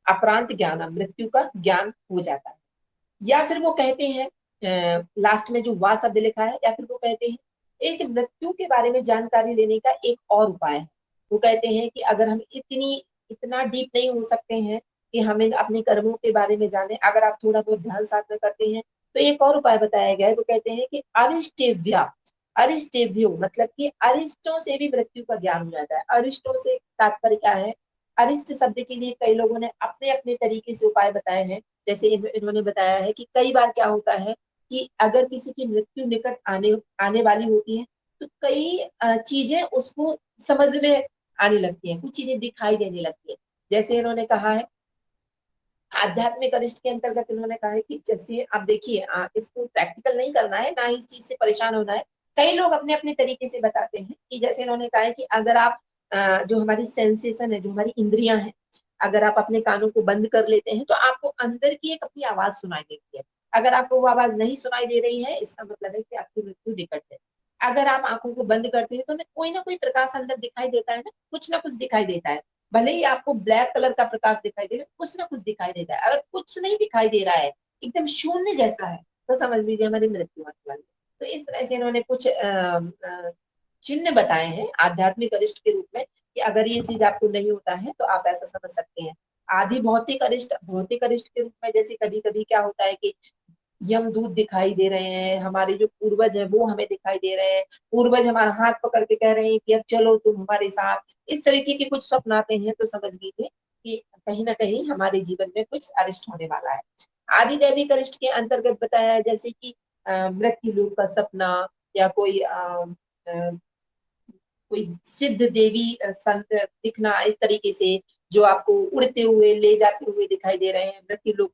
[SPEAKER 1] अपरांत ज्ञान, मृत्यु का ज्ञान हो जाता है। या फिर वो कहते हैं लास्ट में जो वा शब्द लिखा है, या फिर वो कहते हैं एक मृत्यु के बारे में जानकारी लेने का एक और उपाय है। वो कहते हैं कि अगर हम इतना डीप नहीं हो सकते हैं कि हमें अपने कर्मों के बारे में जाने, अगर आप थोड़ा बहुत ध्यान साधना करते हैं, तो एक और उपाय बताया गया है। वो कहते हैं कि अरिष्टेव्या, अरिष्टेव्यो मतलब कि अरिष्टों से भी मृत्यु का ज्ञान हो जाता है। अरिष्टों से तात्पर्य क्या है, अरिष्ट शब्द के लिए कई लोगों ने अपने अपने तरीके से उपाय बताए हैं। जैसे इन्होंने बताया है कि कई बार क्या होता है कि अगर किसी की मृत्यु निकट आने आने वाली होती है, तो कई चीजें उसको समझ में आने लगती हैं, कुछ चीजें दिखाई देने लगती है। जैसे इन्होंने कहा है आध्यात्मिक अरिष्ट के अंतर्गत, इन्होंने कहा है कि जैसे आप देखिए, इसको प्रैक्टिकल नहीं करना है, ना ही इस चीज से परेशान होना है। कई लोग अपने अपने तरीके से बताते हैं कि जैसे इन्होंने कहा है कि अगर आप जो हमारी सेंसेशन है, जो हमारी इंद्रियां हैं, अगर आप अपने कानों को बंद कर लेते हैं तो आपको अंदर की एक अपनी आवाज सुनाई देती है। अगर आपको वो आवाज नहीं सुनाई दे रही है, इसका मतलब है कि आपकी मृत्यु निकट है। अगर आप आंखों को बंद करते हैं तो हमें कोई ना कोई प्रकाश अंदर दिखाई देता है ना कुछ दिखाई देता है। भले ही आपको ब्लैक कलर का प्रकाश दिखाई दे, कुछ ना कुछ दिखाई देता है। अगर कुछ नहीं दिखाई दे रहा है, एकदम शून्य जैसा है, तो समझ लीजिए हमारी मृत्यु होने वाली है। तो इस तरह से इन्होंने कुछ चिन्ह बताए हैं आध्यात्मिक अरिष्ट के रूप में, कि अगर ये चीज आपको नहीं होता है तो आप ऐसा समझ सकते हैं। आदि भौतिक अरिष्ट के रूप में जैसे कभी कभी क्या होता है कि यमदूत दिखाई दे रहे हैं, हमारे जो पूर्वज है वो हमें दिखाई दे रहे हैं, पूर्वज हमारा हाथ पकड़ के कह रहे हैं कि अब चलो तुम हमारे साथ, इस तरीके के कुछ स्वप्न आते हैं, तो समझ लीजिए कि कहीं ना कहीं हमारे जीवन में कुछ अरिष्ट होने वाला है। आदि दैविक अरिष्ट के अंतर्गत बताया है जैसे कि मृत्यु लोक का सपना, या कोई सिद्ध देवी संत दिखना, इस तरीके से जो आपको उड़ते हुए ले जाते हुए दिखाई दे रहे हैं, मृत्यु लोक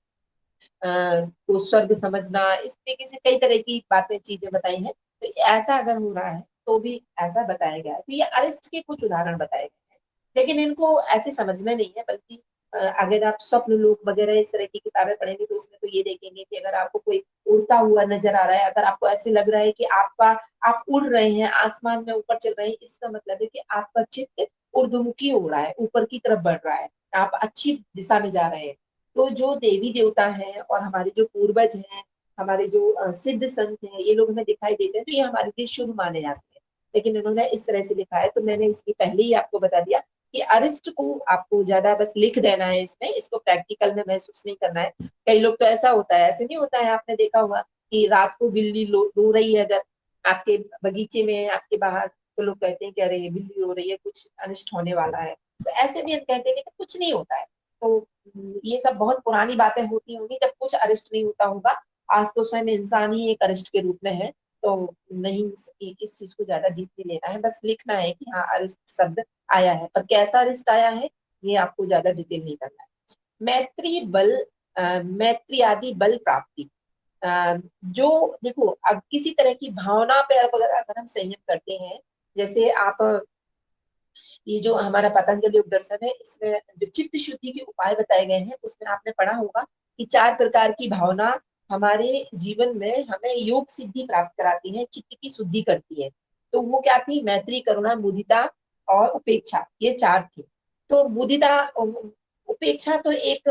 [SPEAKER 1] को स्वर्ग समझना, इस तरीके से कई तरह की बातें चीजें बताई हैं। तो ऐसा अगर हो रहा है तो भी ऐसा बताया गया है, तो ये अरिष्ट के कुछ उदाहरण बताए गए हैं। लेकिन इनको ऐसे समझना नहीं है, बल्कि अगर आप स्वप्न लोक वगैरह इस तरह की किताबें पढ़ेंगे तो उसमें तो ये देखेंगे कि अगर आपको कोई उड़ता हुआ नजर आ रहा है, अगर आपको ऐसे लग रहा है कि आप उड़ रहे हैं, आसमान में ऊपर चल रहे हैं, इसका मतलब है कि आपका चित्त ऊर्ध्वमुखी हो रहा है, ऊपर की तरफ बढ़ रहा है, आप अच्छी दिशा में जा रहे हैं। तो जो देवी देवता हैं और हमारे जो पूर्वज हैं, हमारे जो सिद्ध संत हैं, ये लोग हमें दिखाई देते हैं, तो ये हमारे लिए शुभ माने जाते हैं। लेकिन इन्होंने इस तरह से लिखा है, तो मैंने इसकी पहले ही आपको बता दिया कि अरिष्ट को आपको ज्यादा बस लिख देना है, इसमें इसको प्रैक्टिकल में महसूस नहीं करना है। कई लोग तो ऐसा होता है, ऐसे नहीं होता है, आपने देखा होगा कि रात को बिल्ली रो रही है अगर आपके बगीचे में, आपके बाहर, तो लोग कहते हैं कि अरे ये बिल्ली रो रही है, कुछ अनिष्ट होने वाला है। तो ऐसे भी हम कहते हैं कि कुछ नहीं होता है। तो ये सब बहुत पुरानी बातें होती होंगी जब कुछ अरिष्ट नहीं होता होगा। आज तो स्वयं इंसान ही एक अरिष्ट के रूप में है। तो नहीं, इस चीज को ज्यादा डीपली लेना है, बस लिखना है कि हाँ अरिष्ट शब्द आया है, पर कैसा अरिष्ट आया है ये आपको ज्यादा डिटेल नहीं करना है। मैत्री बल, मैत्री आदि बल प्राप्ति, जो देखो, अब किसी तरह की भावना पे अगर हम संयम करते हैं, जैसे आप ये जो हमारा पतंजलि योग दर्शन है, इसमें जो चित्त शुद्धि के उपाय बताए गए हैं, उसमें आपने पढ़ा होगा कि 4 प्रकार की भावना हमारे जीवन में हमें योग सिद्धि प्राप्त कराती है, चित्त की शुद्धि करती है। तो वो क्या थी? मैत्री, करुणा, मुदिता और उपेक्षा, ये 4 थी। तो मुदिता, उपेक्षा तो एक,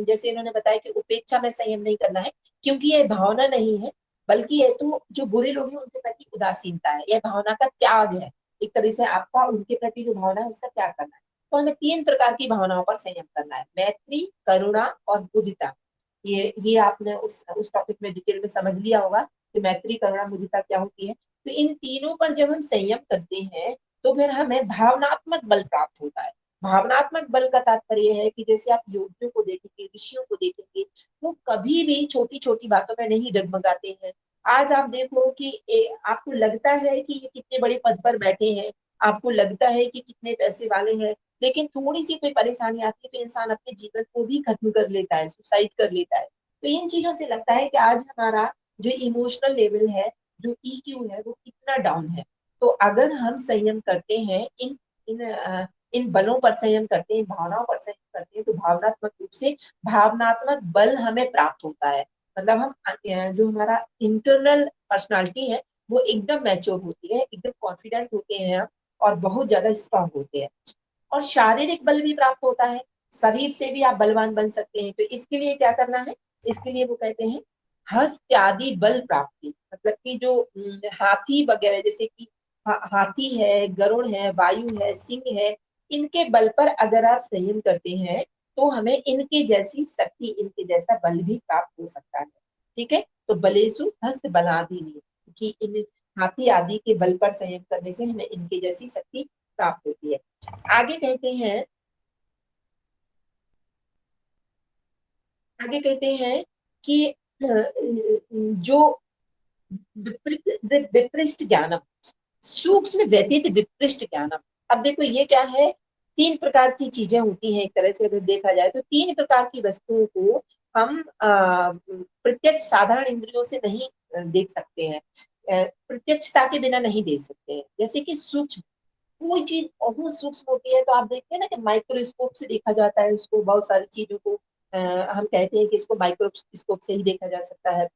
[SPEAKER 1] जैसे इन्होंने बताया कि उपेक्षा में संयम नहीं करना है, क्योंकि ये भावना नहीं है, बल्कि ये तो जो बुरे लोग हैं उनके प्रति उदासीनता है, यह भावना का त्याग है। एक तरह से आपका उनके प्रति जो भावना है उसका त्याग करना है। तो हमें 3 प्रकार की भावनाओं पर संयम करना है, मैत्री, करुणा और मुदिता। ये आपने उस टॉपिक में डिटेल में समझ लिया होगा कि मैत्री, करुणा, मुदिता क्या होती है। तो इन तीनों पर जब हम संयम करते हैं तो फिर हमें भावनात्मक बल प्राप्त होता है। भावनात्मक बल का तात्पर्य है कि जैसे आप योगियों को देखेंगे, ऋषियों को देखेंगे, वो कभी भी छोटी छोटी बातों में नहीं डगमगाते हैं। आज आप देखो कि आपको लगता है कि ये कितने बड़े पद पर बैठे हैं, आपको लगता है कि कितने पैसे वाले हैं, लेकिन थोड़ी सी कोई परेशानी आती है तो इंसान अपने जीवन को भी खत्म कर लेता है, सुसाइड कर लेता है। तो इन चीजों से लगता है कि आज हमारा जो इमोशनल लेवल है, जो ईक्यू है, वो कितना डाउन है। तो अगर हम संयम करते हैं, इन बलों पर संयम करते हैं, इन भावनाओं पर संयम करते हैं, तो भावनात्मक रूप से भावनात्मक बल हमें प्राप्त होता है। मतलब हम जो हमारा इंटरनल पर्सनालिटी है वो एकदम मैच्योर होती है, एकदम कॉन्फिडेंट होते हैं हम, और बहुत ज्यादा स्ट्रांग होते हैं। और शारीरिक बल भी प्राप्त होता है, शरीर से भी आप बलवान बन सकते हैं। तो इसके लिए क्या करना है? इसके लिए वो कहते हैं हस्त्यादि बल प्राप्ति, मतलब कि जो हाथी वगैरह, जैसे कि हाथी है, गरुड़ है, वायु है, सिंह है, इनके बल पर अगर आप संयम करते हैं तो हमें इनके जैसी शक्ति, इनके जैसा बल भी प्राप्त हो सकता है। ठीक है, तो बलेसु हस्त बलादि, कि इन हाथी आदि के बल पर संयम करने से हमें इनके जैसी शक्ति प्राप्त होती है। आगे कहते हैं, आगे कहते हैं कि जो विपृष्ट ज्ञानम, सूक्ष्म व्यतीत विपृष्ट ज्ञानम। अब देखो ये क्या है? 3 प्रकार की चीजें होती हैं, एक तरह से अगर देखा जाए तो 3 प्रकार की वस्तुओं को हम प्रत्यक्ष साधारण इंद्रियों से नहीं देख सकते हैं। प्रत्यक्षता के बिना नहीं देख सकते हैं। जैसे कि सूक्ष्म, कोई चीज बहुत सूक्ष्म होती है तो आप देखते हैं ना कि माइक्रोस्कोप से देखा जाता है उसको, बहुत सारी चीजों को हम कहते हैं कि इसको माइक्रोस्कोप से ही देखा जा सकता है।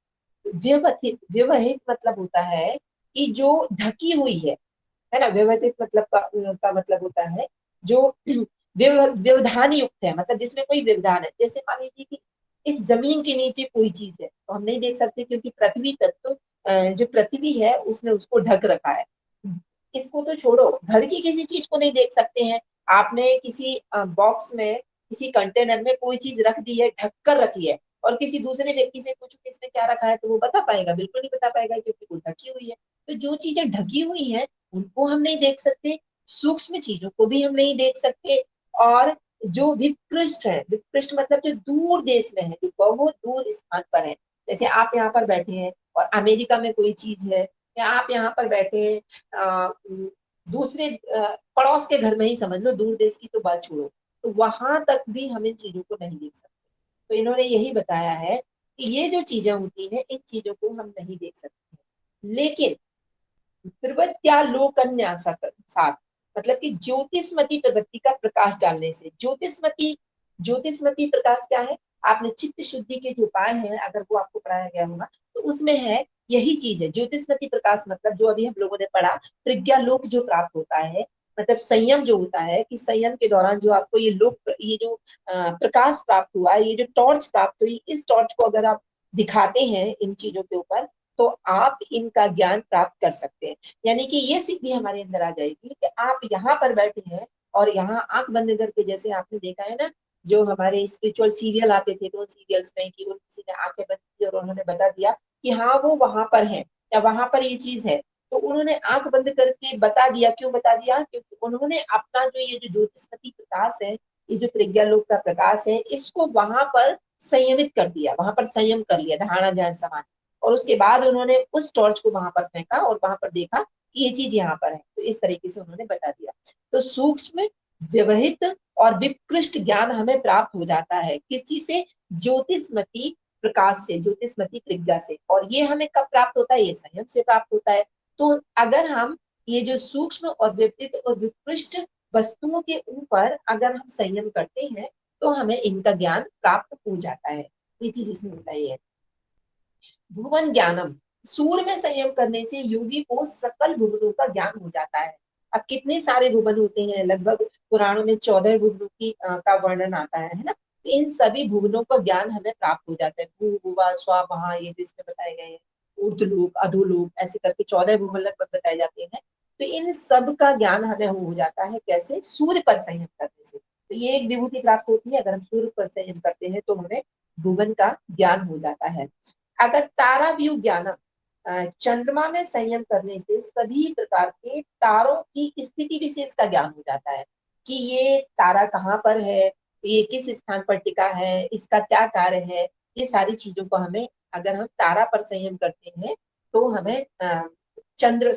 [SPEAKER 1] व्यवहित, व्यवहित मतलब होता है कि जो ढकी हुई है ना। व्यवहित मतलब का मतलब होता है जो व्यवधान युक्त है, मतलब जिसमें कोई व्यवधान है। जैसे मान लीजिए कि इस जमीन के नीचे कोई चीज है तो हम नहीं देख सकते, क्योंकि पृथ्वी तत्व जो पृथ्वी है उसने उसको ढक रखा है। इसको तो छोड़ो, घर की किसी चीज को नहीं देख सकते हैं। आपने किसी बॉक्स में, किसी कंटेनर में कोई चीज रख दी है, ढक कर रखी है, और किसी दूसरे व्यक्ति से पूछो कि इसमें क्या रखा है, तो वो बता पाएगा? बिल्कुल नहीं बता पाएगा, क्योंकि वो ढकी हुई है। तो जो चीजें ढकी हुई है उनको हम नहीं देख सकते, सूक्ष्म चीजों को भी हम नहीं देख सकते। और जो विकृष्ट है, विकृष्ट मतलब जो दूर देश में है, जो बहुत दूर स्थान पर है, जैसे आप यहाँ पर बैठे हैं और अमेरिका में कोई चीज है, या आप यहाँ पर बैठे हैं दूसरे पड़ोस के घर में ही समझ लो, दूर देश की तो बात छोड़ो, तो वहां तक भी हम इन चीजों को नहीं देख सकते। तो इन्होंने यही बताया है कि ये जो चीजें होती हैं इन चीजों को हम नहीं देख सकते। लेकिन साथ, मतलब कि ज्योतिषमती प्रवृत्ति का प्रकाश डालने से, ज्योतिषमती, ज्योतिषमती प्रकाश क्या है? आपने चित्त शुद्धि के जो उपाय हैं, अगर वो आपको पढ़ाया गया होगा तो उसमें है, यही चीज है ज्योतिषमती प्रकाश। मतलब जो अभी हम लोगों ने पढ़ा, प्रज्ञालोक जो प्राप्त होता है, मतलब संयम जो होता है, कि संयम के दौरान जो आपको ये लोक, ये जो प्रकाश प्राप्त हुआ, ये जो टॉर्च प्राप्त हुई, इस टॉर्च को अगर आप दिखाते हैं इन चीजों के ऊपर, तो आप इनका ज्ञान प्राप्त कर सकते हैं। यानी कि ये सिद्धि हमारे अंदर आ जाएगी कि आप यहाँ पर बैठे हैं और यहाँ आंख बंद करके, जैसे आपने देखा है ना, जो हमारे स्पिरिचुअल सीरियल आते थे, तो उन सीरियल्स में कि उन किसी ने आंखें बंद की और उन्होंने बता दिया कि हाँ वो वहां पर है, या वहां पर ये चीज है, तो उन्होंने आंख बंद करके बता दिया। क्यों बता दिया? क्योंकि उन्होंने अपना जो ये जो ज्योतिषपति प्रकाश है, ये जो प्रज्ञालोक का प्रकाश है, इसको वहां पर संयमित कर दिया, वहां पर संयम कर लिया, धारणा ध्यान समाधि। और उसके बाद उन्होंने उस टॉर्च को वहां पर फेंका और वहां पर देखा कि ये चीज यहाँ पर है, तो इस तरीके से उन्होंने बता दिया। तो सूक्ष्म, व्यवहित और विकृष्ट ज्ञान हमें प्राप्त हो जाता है किस चीज से? ज्योतिषमती प्रकाश से, ज्योतिषमती प्रज्ञा से। और ये हमें कब प्राप्त होता है? ये संयम से प्राप्त होता है। तो अगर हम ये जो सूक्ष्म और व्यक्तित्व और विकृष्ट वस्तुओं के ऊपर अगर हम संयम करते हैं तो हमें इनका ज्ञान प्राप्त हो जाता है। ये चीज इसमें बताई है। भुवन ज्ञानम, सूर्य में संयम करने से योगी को सकल भुवनों का ज्ञान हो जाता है। अब कितने सारे भुवन होते हैं? लगभग पुराणों में 14 भुवनों की का वर्णन आता है ना। तो इन सभी भुवनों का ज्ञान हमें प्राप्त हो जाता है। भू भुवा स्वा वहा, ये जो इसमें बताए गए हैं, ऊर्ध्वलोक अधोलोक, ऐसे करके 14 भुवन लगभग बताए जाते हैं। तो इन सब का ज्ञान हमें हो जाता है कैसे? सूर्य पर संयम करने से। तो ये एक विभूति प्राप्त होती है, अगर हम सूर्य पर संयम करते हैं तो हमें भुवन का ज्ञान हो जाता है। अगर तारा व्यू ज्ञानम, चंद्रमा में संयम करने से सभी प्रकार के तारों की स्थिति विशेष का ज्ञान हो जाता है, कि ये तारा कहाँ पर है, ये किस स्थान पर टिका है, इसका क्या कार्य है। ये सारी चीजों को हमें, अगर हम तारा पर संयम करते हैं तो हमें चंद्र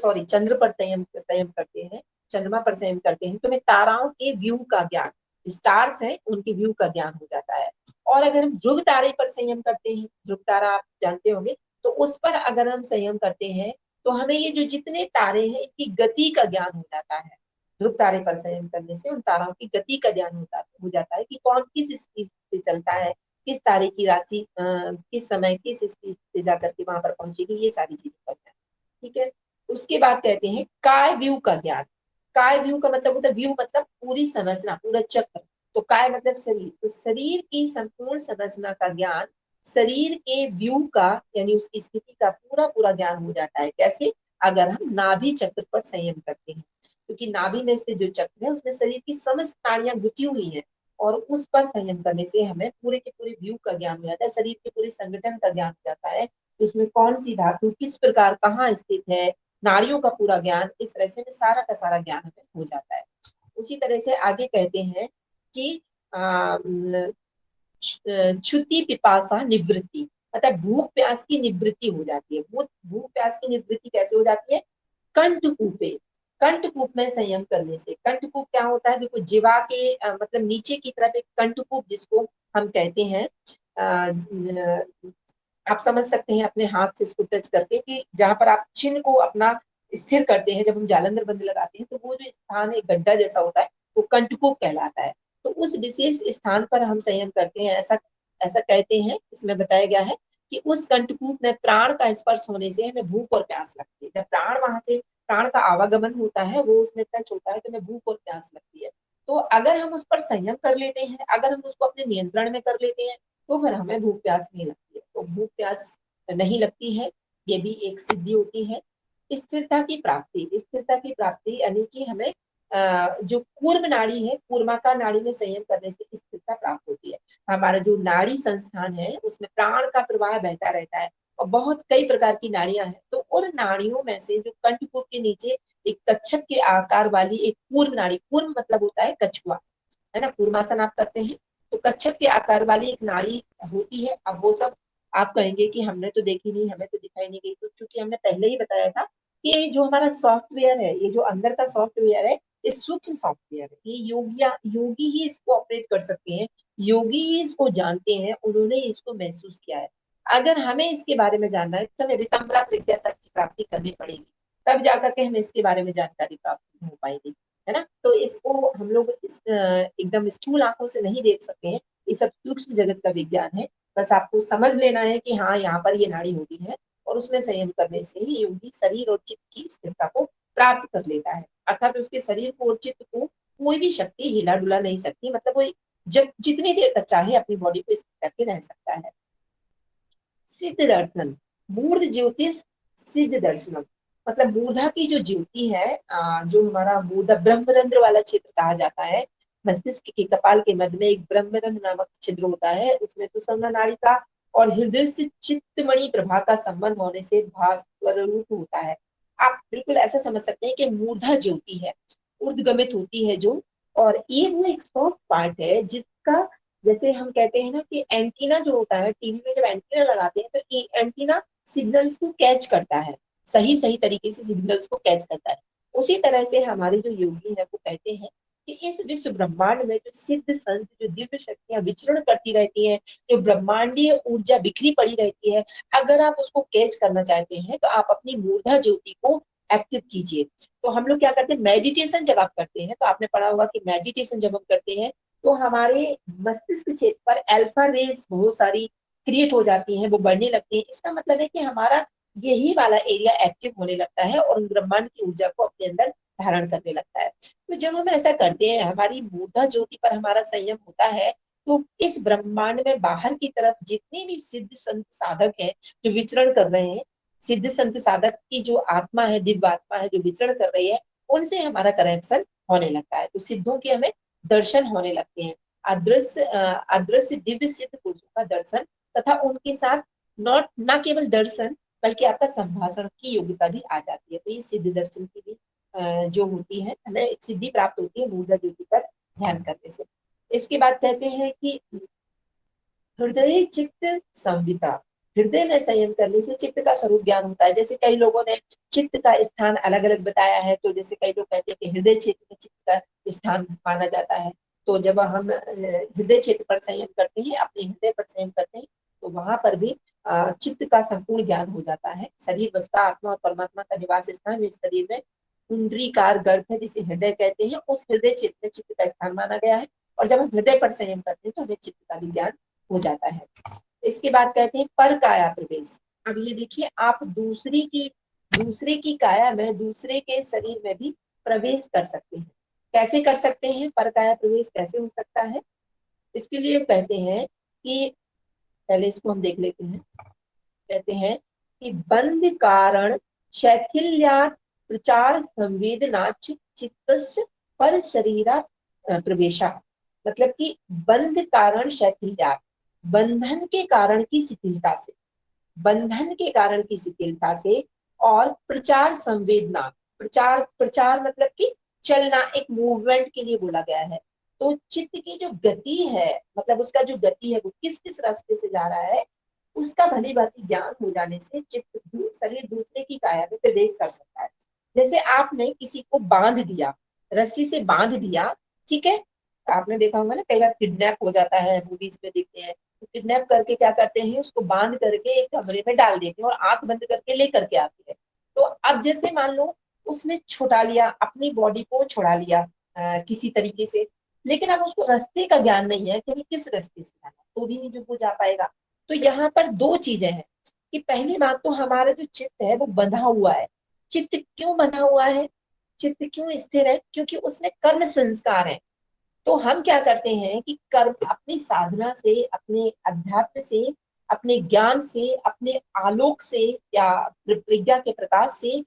[SPEAKER 1] पर संयम संयम करते हैं, चंद्रमा पर संयम करते हैं, तो हमें ताराओं के व्यू का ज्ञान, स्टार्स है उनके व्यू का ज्ञान हो जाता है। और अगर हम ध्रुव तारे पर संयम करते हैं, ध्रुव तारा आप जानते होंगे, तो उस पर अगर हम संयम करते हैं तो हमें ये जो जितने तारे हैं इनकी गति का ज्ञान हो जाता है। ध्रुव तारे पर संयम करने से उन तारों की गति का ज्ञान हो जाता है, कि कौन किस स्पीड से चलता है, किस तारे की राशि किस समय किस स्पीड से जाकर के वहां पर पहुंचेगी, ये सारी चीजों का ज्ञान। ठीक है। उसके बाद कहते हैं काय व्यू का ज्ञान। काय व्यू का मतलब होता है, व्यू मतलब पूरी संरचना, पूरा चक्र। तो काय मतलब शरीर, तो शरीर की संपूर्ण संरचना का ज्ञान, शरीर के व्यू का यानी उसकी स्थिति का पूरा पूरा ज्ञान हो जाता है। कैसे? अगर हम नाभि चक्र पर संयम करते हैं, क्योंकि नाभि में से जो चक्र है उसमें शरीर की समस्त नाड़ियां गुथी हुई हैं, और उस पर संयम करने से हमें पूरे के पूरे व्यू का ज्ञान हो जाता है, शरीर के पूरे संगठन का ज्ञान हो जाता है। उसमें कौन सी धातु किस प्रकार कहाँ स्थित है, नाड़ियों का पूरा ज्ञान, इस तरह से सारा का सारा ज्ञान हमें हो जाता है। उसी तरह से आगे कहते हैं कि क्षुति पिपासा निवृत्ति, मतलब भूख प्यास की निवृत्ति हो जाती है। भूख भूख प्यास की निवृत्ति कैसे हो जाती है? कंठकूपे, कंठकूप में संयम करने से। कंठकूप क्या होता है? देखो, जीवा के मतलब नीचे की तरफ एक कंठकूप जिसको हम कहते हैं, आप समझ सकते हैं अपने हाथ से इसको टच करके कि जहां पर आप चिन्ह को अपना स्थिर करते हैं, जब हम जालंधर बंद लगाते हैं तो वो जो स्थान एक गड्ढा जैसा होता है वो कंटकोप कहलाता है। तो उस विशेष स्थान पर हम संयम करते हैं, ऐसा ऐसा कहते हैं, इसमें बताया गया है कि उस कंटकूप में प्राण का स्पर्श होने से हमें भूख और प्यास लगती है। जब प्राण वहां से प्राण का आवागमन होता है, वो उसमें टच होता है तो हमें भूख और प्यास लगती है। तो अगर हम उस पर संयम कर लेते हैं, अगर हम उसको अपने नियंत्रण में कर लेते हैं, तो फिर हमें भूख प्यास नहीं लगती है। तो भूख प्यास नहीं लगती है, ये भी एक सिद्धि होती है। स्थिरता की प्राप्ति, स्थिरता की प्राप्ति यानी कि हमें जो कूर्म नाड़ी है, कूर्माका नाड़ी में संयम करने से स्थिरता प्राप्त होती है। हमारा जो नाड़ी संस्थान है उसमें प्राण का प्रवाह बहता रहता है और बहुत कई प्रकार की नाड़ियां हैं। तो उन नाड़ियों में से जो कंठकूप के नीचे एक कच्छप के आकार वाली एक कूर्म नाड़ी, कूर्म मतलब होता है कछुआ, है ना, कूर्मासन आप करते हैं तो कच्छप के आकार वाली एक नाड़ी होती है। अब वो सब आप कहेंगे कि हमने तो देखी नहीं, हमें तो दिखाई नहीं गई, तो क्योंकि हमने पहले ही बताया था कि जो हमारा सॉफ्टवेयर है, ये जो अंदर का सॉफ्टवेयर है, ये सूक्ष्म सॉफ्टवेयर है, ये योगी ही इसको ऑपरेट कर सकते हैं, योगी ही इसको जानते हैं, उन्होंने इसको महसूस किया है। अगर हमें इसके बारे में जानना है तो हमें ऋतंभरा प्रज्ञा तक की प्राप्ति करनी पड़ेगी, तब जाकर के हमें इसके बारे में जानकारी प्राप्त हो पाएगी, है ना। तो इसको हम लोग एकदम स्थूल आंखों से नहीं देख सकते हैं, ये सब सूक्ष्म जगत का विज्ञान है। बस आपको समझ लेना है कि हाँ यहाँ पर ये नाड़ी होती है और उसमें संयम करने से ही योगी शरीर और चित्त की स्थिरता को प्राप्त कर लेता है। अर्थात उसके शरीर को और चित्त को कोई भी शक्ति हिला डुला नहीं सकती, मतलब वो जब जितनी देर तक चाहे अपनी बॉडी को स्थिर करके रह सकता है। सिद्ध दर्शन, मूर्ध ज्योतिष सिद्ध दर्शनम, मतलब मूर्धा की जो ज्योति है, जो हमारा मूर्धा ब्रह्मरंध्र वाला क्षेत्र कहा जाता है, मस्तिष्क के कपाल के मध्य में एक ब्रह्मरंध्र नामक छिद्र होता है, उसमें सुषुम्ना नाड़ी का और हृदय से चित्तमणि प्रभा का संबंध होने से भास्वर रूप होता है। आप बिल्कुल ऐसा समझ सकते हैं कि मूर्धा ज्योति है, ऊर्ध्वगमित होती है जो, और ये वो एक सॉफ्ट पार्ट है जिसका, जैसे हम कहते हैं ना कि एंटीना जो होता है, टीवी में जब एंटीना लगाते हैं तो ये एंटीना सिग्नल्स को कैच करता है, सही सही तरीके से सिग्नल्स को कैच करता है। उसी तरह से हमारे जो योगी है वो कहते हैं कि इस विश्व ब्रह्मांड में जो सिद्ध संत, जो दिव्य शक्तियां विचरण करती रहती हैं, जो ब्रह्मांडीय ऊर्जा बिखरी पड़ी रहती है, अगर आप उसको कैच करना चाहते हैं तो आप अपनी मूर्धा ज्योति को एक्टिव कीजिए। तो हम लोग क्या करते हैं, मेडिटेशन जब आप करते हैं, तो आपने पढ़ा होगा कि मेडिटेशन जब हम करते हैं तो हमारे मस्तिष्क क्षेत्र पर अल्फा रेज बहुत सारी क्रिएट हो जाती हैं, वो बढ़ने लगती है। इसका मतलब है कि हमारा यही वाला एरिया एक्टिव होने लगता है और ब्रह्मांड की ऊर्जा को अपने अंदर धारण करने लगता है। तो जब हम ऐसा करते हैं, हमारी मूर्धा ज्योति पर हमारा संयम होता है, तो इस ब्रह्मांड में बाहर की तरफ जितने भी सिद्ध संत साधक हैं जो विचरण कर रहे हैं, सिद्ध संत साधक की जो आत्मा है, दिव्य आत्मा है जो विचरण कर रही है, उनसे हमारा कनेक्शन होने लगता है। तो सिद्धों के हमें दर्शन होने लगते हैं, अदृश्य दिव्य सिद्ध पुरुषों का दर्शन, तथा उनके साथ नॉट ना केवल दर्शन बल्कि आपका संभाषण की योग्यता भी आ जाती है। तो ये सिद्ध दर्शन की भी जो होती है, हमें एक सिद्धि प्राप्त होती है मूर्धा ज्योति पर ध्यान करने से। इसके बाद कहते हैं कि हृदय चित्त संविता, हृदय में संयम करने से चित्त का स्वरूप ज्ञान होता है। जैसे कई लोगों ने चित्त का स्थान अलग अलग बताया है, तो जैसे कई लोग कहते हैं कि हृदय क्षेत्र में चित्त का स्थान माना जाता है। तो जब हम हृदय क्षेत्र पर संयम करते हैं, अपने हृदय पर संयम करते हैं, तो वहां पर भी चित्त का संपूर्ण ज्ञान हो जाता है। शरीर वस्तु आत्मा और परमात्मा का निवास स्थान इस शरीर में कुंडलीकार गर्भ है जिसे हृदय कहते हैं, उस हृदय क्षेत्र में चित्त का स्थान माना गया है। और जब हम हृदय पर संयम करते हैं तो हमें चित्त का भी ज्ञान हो जाता है। इसके बाद कहते हैं पर काया प्रवेश। अब ये देखिए, आप दूसरे की काया में, दूसरे के शरीर में भी प्रवेश कर सकते हैं। कैसे कर सकते हैं, पर काया प्रवेश कैसे हो सकता है? इसके लिए कहते हैं कि पहले इसको हम देख लेते हैं। कहते हैं कि बंध कारण शैथिल्यात प्रचार संवेदनाच चित्तस्य पर शरीरा प्रवेशा, मतलब कि बंध कारण शैथिल्यात, बंधन के कारण की शिथिलता से, बंधन के कारण की शिथिलता से, और प्रचार संवेदना, प्रचार प्रचार मतलब कि चलना, एक मूवमेंट के लिए बोला गया है। तो चित्त की जो गति है, मतलब उसका जो गति है वो किस किस रास्ते से जा रहा है, उसका भली भांति ज्ञान हो जाने से चित्त शरीर दूसरे की काया में प्रवेश कर सकता है। जैसे आपने किसी को बांध दिया, रस्सी से बांध दिया, ठीक है, आपने देखा होगा ना कई बार किडनैप हो जाता है, मूवीज में देखते हैं, तो किडनैप करके क्या करते हैं, उसको बांध करके एक कमरे में डाल देते हैं और आंख बंद करके लेकर के आते हैं। तो अब जैसे मान लो उसने छुड़ा लिया, अपनी बॉडी को छुड़ा लिया किसी तरीके से, लेकिन अब उसको रास्ते का ज्ञान नहीं है कि हमें किस रास्ते से जाना है, तो भी नहीं जो वो जा पाएगा। तो यहाँ पर दो चीजें हैं कि पहली बात तो हमारा जो चित्त है वो बंधा हुआ है। चित्त क्यों बंधा हुआ है, चित्त क्यों स्थिर है, क्योंकि उसमें कर्म संस्कार है। तो हम क्या करते हैं कि कर्म अपनी साधना से, अपने अध्यात्म से, अपने ज्ञान से, अपने आलोक से या प्रज्ञा के प्रकाश से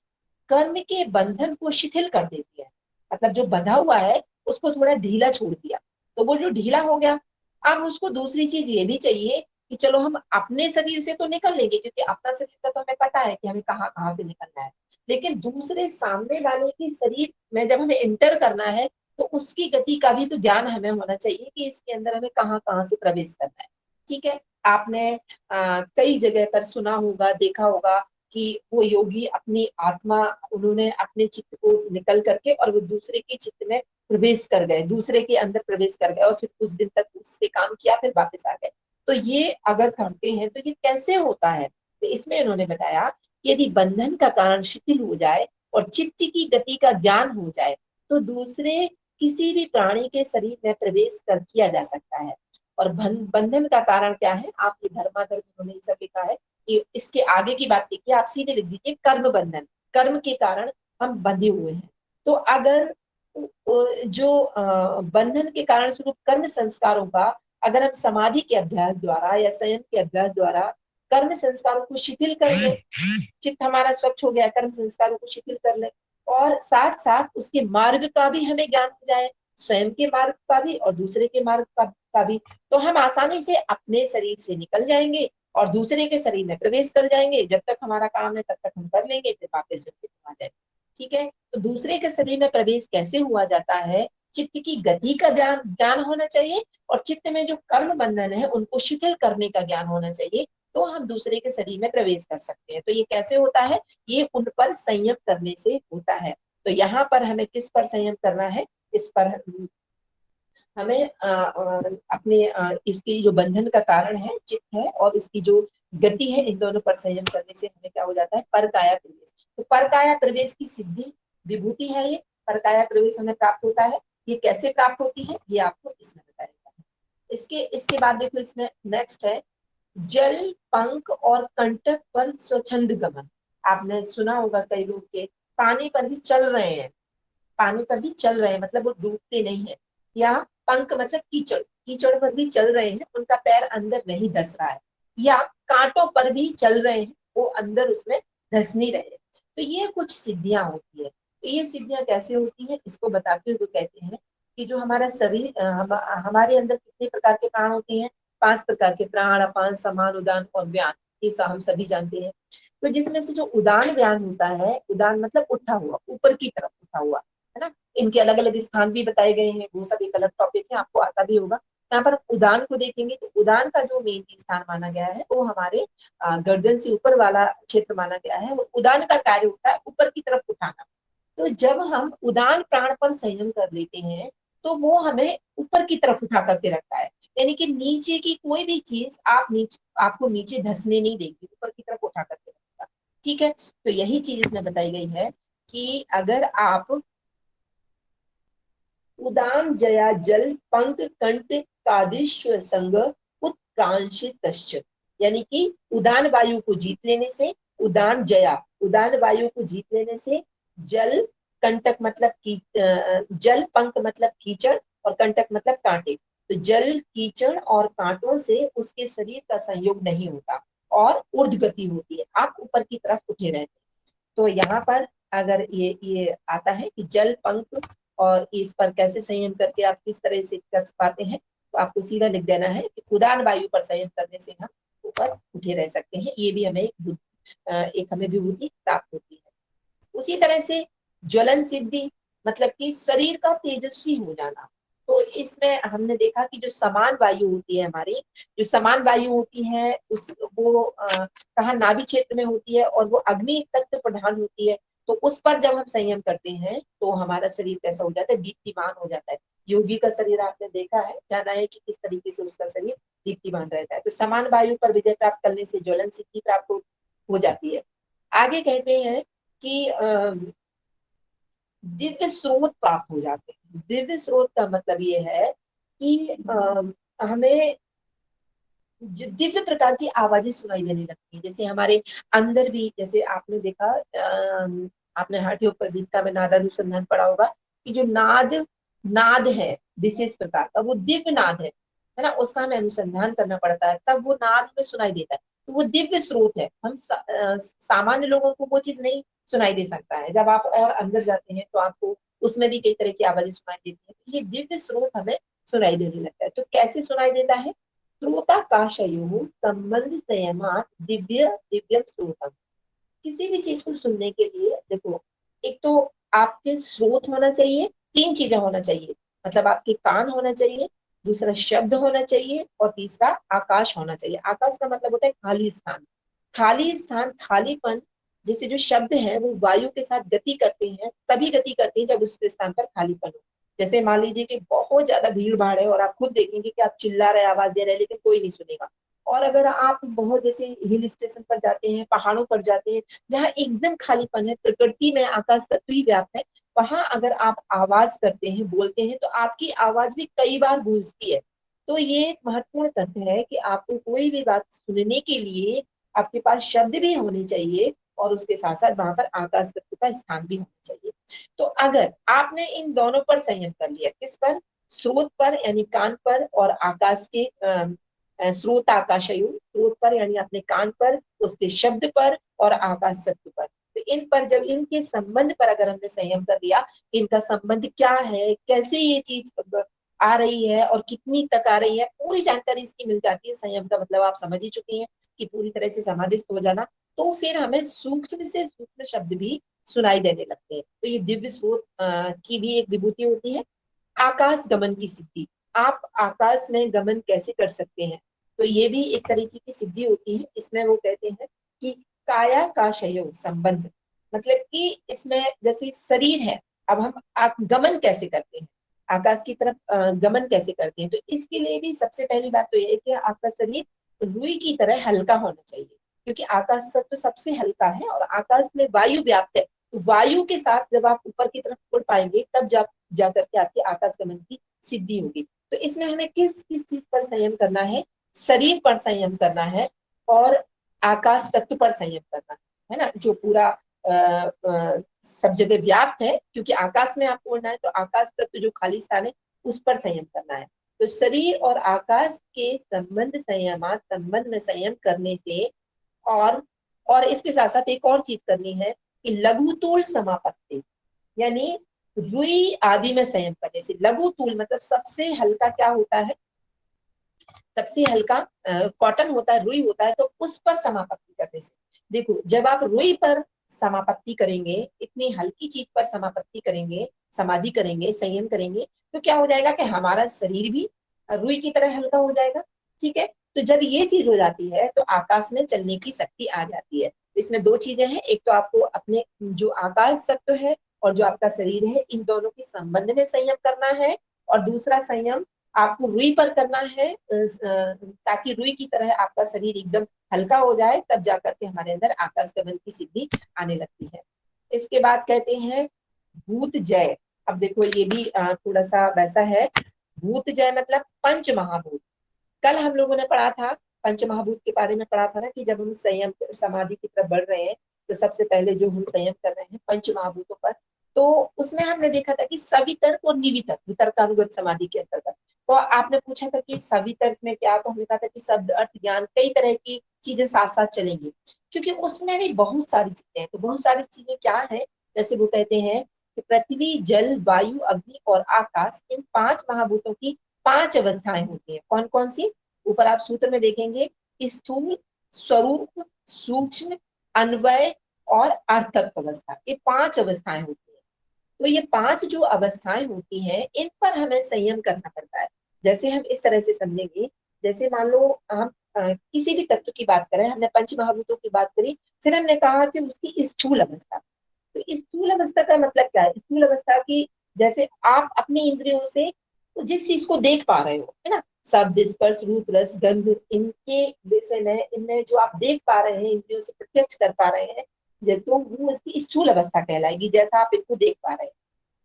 [SPEAKER 1] कर्म के बंधन को शिथिल कर देती है। मतलब जो बंधा हुआ है उसको थोड़ा ढीला छोड़ दिया, तो वो जो ढीला हो गया। अब उसको दूसरी चीज ये भी चाहिए कि चलो हम अपने शरीर से तो निकल लेंगे, क्योंकि अपना शरीर का तो हमें पता है कि हमें कहाँ कहाँ से निकलना है, लेकिन दूसरे सामने वाले की शरीर में जब हमें एंटर करना है तो उसकी गति का भी तो ज्ञान हमें होना चाहिए कि इसके अंदर हमें कहाँ कहाँ से प्रवेश करना है। ठीक है, आपने कई जगह पर सुना होगा, देखा होगा कि वो योगी अपनी आत्मा, उन्होंने अपने चित्त को निकल करके और वो दूसरे के चित्त में प्रवेश कर गए, दूसरे के अंदर प्रवेश कर गए और फिर कुछ दिन तक उससे काम किया, फिर वापस आ गए। तो ये अगर करते हैं तो ये कैसे होता है, तो इसमें उन्होंने बताया कि यदि बंधन का कारण शिथिल हो जाए और चित्त की गति का ज्ञान हो जाए तो दूसरे किसी भी प्राणी के शरीर में प्रवेश कर किया जा सकता है। और बंधन का कारण क्या है, आप ये धर्माधर्म उन्होंने ये सब लिखा है कि इसके आगे की बात देखिए, आप सीधे लिख दीजिए कर्म बंधन, कर्म के कारण हम बंधे हुए हैं। तो अगर जो बंधन के कारण स्वरूप कर्म संस्कारों का अगर हम समाधि के अभ्यास द्वारा या संयम के अभ्यास द्वारा कर्म संस्कारों को शिथिल कर ले, चित्त हमारा स्वच्छ हो गया, कर्म संस्कारों को शिथिल कर ले और साथ साथ उसके मार्ग का भी हमें ज्ञान हो जाए, स्वयं के मार्ग का भी और दूसरे के मार्ग का भी, तो हम आसानी से अपने शरीर से निकल जाएंगे और दूसरे के शरीर में प्रवेश कर जाएंगे। जब तक हमारा काम है तब तक हम कर लेंगे, फिर वापस जब आ जाएंगे। ठीक है, तो दूसरे के शरीर में प्रवेश कैसे हुआ जाता है, चित्त की गति का ज्ञान ज्ञान होना चाहिए और चित्त में जो कर्म बंधन है उनको शिथिल करने का ज्ञान होना चाहिए, तो हम दूसरे के शरीर में प्रवेश कर सकते हैं। तो ये कैसे होता है, ये उन पर संयम करने से होता है। तो यहाँ पर हमें किस पर संयम करना है, इस पर हमें अपने इसकी जो बंधन का कारण है चित्त है और इसकी जो गति है, इन दोनों पर संयम करने से हमें क्या हो जाता है, पर काया प्रवेश। तो पर काया प्रवेश की सिद्धि विभूति है, ये पर काया प्रवेश हमें प्राप्त होता है। ये कैसे प्राप्त होती है ये आपको इसमें बताएगा। इसके इसके बाद देखो, इसमें नेक्स्ट है जल पंख और कंटक पर स्वच्छंद गमन। आपने सुना होगा कई लोग के पानी पर भी चल रहे हैं, पानी पर भी चल रहे हैं मतलब वो डूबते नहीं है, या पंख मतलब कीचड़, कीचड़ पर भी चल रहे हैं, उनका पैर अंदर नहीं धस रहा है, या कांटों पर भी चल रहे हैं, वो अंदर उसमें धस नहीं रहे। तो ये कुछ सिद्धियां होती है। तो ये सिद्धियां कैसे होती है इसको बताते हुए कहते हैं कि जो हमारा शरीर हमारे अंदर कितने प्रकार के प्राण होते हैं, 5 प्रकार के प्राण, अपान, समान, उदान और व्यान, ये हम सभी जानते हैं। तो जिसमें से जो उदान व्यान होता है, उदान मतलब उठा हुआ, ऊपर की तरफ उठा हुआ, है ना, इनके अलग अलग स्थान भी बताए गए हैं, वो सब एक अलग टॉपिक है, आपको आता भी होगा। यहाँ पर उदान को देखेंगे तो उदान का जो मेन स्थान माना गया है वो हमारे गर्दन से ऊपर वाला क्षेत्र माना गया है। उदान का कार्य होता है ऊपर की तरफ उठाना। तो जब हम उदान प्राण पर संयम कर लेते हैं तो वो हमें ऊपर की तरफ उठा करके रखता है, यानी कि नीचे की कोई भी चीज आपको नीचे धंसने नहीं देगी, ऊपर की तरफ उठा करके रखेगा। ठीक है, तो यही चीज इसमें बताई गई है कि अगर आप उदान जया जल पंक कंठ कादिश्व संग उत्क्रांशित, यानी कि उदान वायु को जीत लेने से, उदान जया, उदान वायु को जीत लेने से, जल कंटक मतलब जल पंख मतलब कीचड़ और कंटक मतलब कांटे, तो जल कीचड़ और कांटों से उसके शरीर का संयोग नहीं होता और ऊर्ध्व गति होती है, आप ऊपर की तरफ उठे रहते हैं। तो यहाँ पर अगर ये आता है कि जल पंख और इस पर कैसे संयम करके आप किस तरह से कर पाते हैं, तो आपको सीधा लिख देना है कि उदान वायु पर संयम करने से हम ऊपर उठे रह सकते हैं। ये भी हमें एक हमें विभूति प्राप्त होती है। उसी तरह से ज्वलन सिद्धि मतलब कि शरीर का तेजस्वी हो जाना। तो इसमें हमने देखा कि जो समान वायु होती है हमारी, जो समान वायु होती है उस वो कहा नाभि क्षेत्र में होती है और वो अग्नि तत्व प्रधान होती है। तो उस पर जब हम संयम करते हैं तो हमारा शरीर कैसा हो जाता है, दीप्तिमान हो जाता है। योगी का शरीर आपने देखा है, जाना है कि किस तरीके से उसका शरीर दीप्तिमान रहता है। तो समान वायु पर विजय प्राप्त करने से ज्वलन सिद्धि प्राप्त हो जाती है। आगे कहते हैं कि दिव्य स्रोत प्राप्त हो जाते हैं। दिव्य स्रोत का मतलब ये है कि हमें जो दिव्य प्रकार की आवाजें सुनाई देने लगती है, जैसे हमारे अंदर भी, जैसे आपने देखा आपने हठयोपदीप्ता में नादानुसंधान पढ़ा होगा कि जो नाद नाद है विशेष प्रकार का, वो दिव्य नाद है ना, उसका हमें अनुसंधान करना पड़ता है, तब वो नाद हमें सुनाई देता है। तो वो दिव्य स्रोत है। हम सामान्य लोगों को वो चीज नहीं सुनाई दे सकता है। जब आप और अंदर जाते हैं तो आपको उसमें भी कई तरह की आवाजें सुनाई देती है। तो ये दिव्य स्रोत हमें सुनाई देने लगता है। तो कैसे सुनाई देता है? श्रोताकाशयोः संबंध संयमात दिव्य दिव्यम श्रोतम। किसी भी चीज को सुनने के लिए देखो, एक तो आपके स्रोत होना चाहिए, तीन चीजें होना चाहिए, मतलब आपके कान होना चाहिए, दूसरा शब्द होना चाहिए, और तीसरा आकाश होना चाहिए। आकाश का मतलब होता है खाली स्थान। खाली स्थान, खालीपन। जैसे जो शब्द है वो वायु के साथ गति करते हैं, तभी गति करते हैं जब उस स्थान पर खालीपन हो। जैसे मान लीजिए कि बहुत ज्यादा भीड़ भाड़ है और आप खुद देखेंगे कि आप चिल्ला रहे, आवाज दे रहे हैं, लेकिन कोई नहीं सुनेगा। और अगर आप बहुत जैसे हिल स्टेशन पर जाते हैं, पहाड़ों पर जाते हैं, जहाँ एकदम खालीपन है, प्रकृति में आकाश तत्व ही व्याप्त है, वहां अगर आप आवाज करते हैं, बोलते हैं, तो आपकी आवाज भी कई बार गूंजती है। तो ये एक महत्वपूर्ण तथ्य है कि आपको कोई भी बात सुनने के लिए आपके पास शब्द भी होने चाहिए, और उसके साथ साथ वहां पर आकाश तत्व का स्थान भी होना चाहिए। तो अगर आपने इन दोनों पर संयम कर लिया, किस पर? स्रोत पर यानी कान पर, और आकाश के स्रोत आकाशयु, स्रोत पर यानी अपने कान पर, उसके शब्द पर, और आकाश तत्व पर। तो इन पर जब इनके संबंध पर अगर हमने संयम कर लिया, इनका संबंध क्या है, कैसे ये चीज आ रही है और कितनी तक आ रही है, पूरी जानकारी इसकी मिल जाती है। संयम का मतलब आप समझ ही चुके हैं कि पूरी तरह से समाधिस्थ हो जाना। तो फिर हमें सूक्ष्म से सूक्ष्म शब्द भी सुनाई देने लगते हैं। तो ये दिव्य स्रोत की भी एक विभूति होती है। आकाश गमन की सिद्धि। आप आकाश में गमन कैसे कर सकते हैं? तो ये भी एक तरीके की सिद्धि होती है। इसमें वो कहते हैं कि काया का शयो संबंध, मतलब कि इसमें जैसे शरीर है, अब हम गमन कैसे करते हैं, आकाश की तरफ गमन कैसे करते हैं? तो इसके लिए भी सबसे पहली बात तो ये है कि आपका शरीर रुई की तरह हल्का होना चाहिए, क्योंकि आकाश तत्व तो सबसे हल्का है और आकाश में वायु व्याप्त है। तो वायु के साथ जब आप ऊपर की तरफ उड़ पाएंगे, तब जब जाकर के आपकी आकाश गमन की सिद्धि होगी। तो इसमें हमें किस किस चीज पर संयम करना है? शरीर पर संयम करना है, और आकाश तत्व पर संयम करना है ना, जो पूरा सब जगह व्याप्त है। क्योंकि आकाश में आपको उड़ना है, तो आकाश तत्व जो खाली स्थान है उस पर संयम करना है। तो शरीर और आकाश के संबंध में संयम करने से, और इसके साथ साथ एक और चीज करनी है कि लघु तूल समापत्ति, यानी रुई आदि में संयम करने से। लघु तूल मतलब सबसे हल्का क्या होता है? सबसे हल्का कॉटन होता है, रुई होता है, तो उस पर समापत्ति करने से। देखो, जब आप रुई पर समापत्ति करेंगे, इतनी हल्की चीज पर समापत्ति करेंगे, समाधि करेंगे, संयम करेंगे, तो क्या हो जाएगा कि हमारा शरीर भी रुई की तरह हल्का हो जाएगा। ठीक है। तो जब ये चीज हो जाती है तो आकाश में चलने की शक्ति आ जाती है। इसमें दो चीजें हैं, एक तो आपको अपने जो आकाश तत्व है और जो आपका शरीर है, इन दोनों के संबंध में संयम करना है, और दूसरा संयम आपको रुई पर करना है, ताकि रुई की तरह आपका शरीर एकदम हल्का हो जाए, तब जाकर के हमारे अंदर आकाश गमन की सिद्धि आने लगती है। इसके बाद कहते हैं भूत जय। अब देखो, ये भी थोड़ा सा वैसा है। भूत जय मतलब पंच महाभूत। कल हम लोगों ने पढ़ा था, पंच महाभूत के बारे में पढ़ा था ना, कि जब हम संयम समाधि की तरफ बढ़ रहे हैं, तो सबसे पहले जो हम संयम कर रहे हैं पंच महाभूतों पर, तो उसमें हमने देखा था कि सवितर्क और निवितर्क, वितर्कानुगत समाधि के अंतर्गत। तो आपने पूछा था कि सवितर्क में क्या, तो हमने कहा था कि शब्द अर्थ ज्ञान कई तरह की चीजें साथ साथ चलेंगी, क्योंकि उसमें भी बहुत सारी चीजें हैं। तो बहुत सारी चीजें क्या है? जैसे वो कहते हैं कि पृथ्वी, जल, वायु, अग्नि और आकाश, इन पांच महाभूतों की पांच अवस्थाएं होती हैं। कौन कौन सी? ऊपर आप सूत्र में देखेंगे, स्थूल, स्वरूप, सूक्ष्म, अन्वय और अर्थक अवस्था। ये पांच अवस्थाएं होती हैं। तो ये पांच जो अवस्थाएं होती हैं, इन पर हमें संयम करना पड़ता है। जैसे हम इस तरह से समझेंगे, जैसे मान लो हम किसी भी तत्व की बात करें, हमने पंच महाभूतों की बात करी, फिर हमने कहा कि उसकी स्थूल अवस्था। तो स्थूल अवस्था का मतलब क्या है? स्थूल अवस्था की, जैसे आप अपनी इंद्रियों से जिस चीज को देख पा रहे हो, है ना, शब्द स्पर्श रूप रस गंध, इनके विषय में, इनमें जो आप देख पा रहे हैं, इंद्रियों से प्रत्यक्ष कर पा रहे हैं, तो वो इसकी स्थूल अवस्था कहलाएगी, जैसा आप इनको देख पा रहे हैं।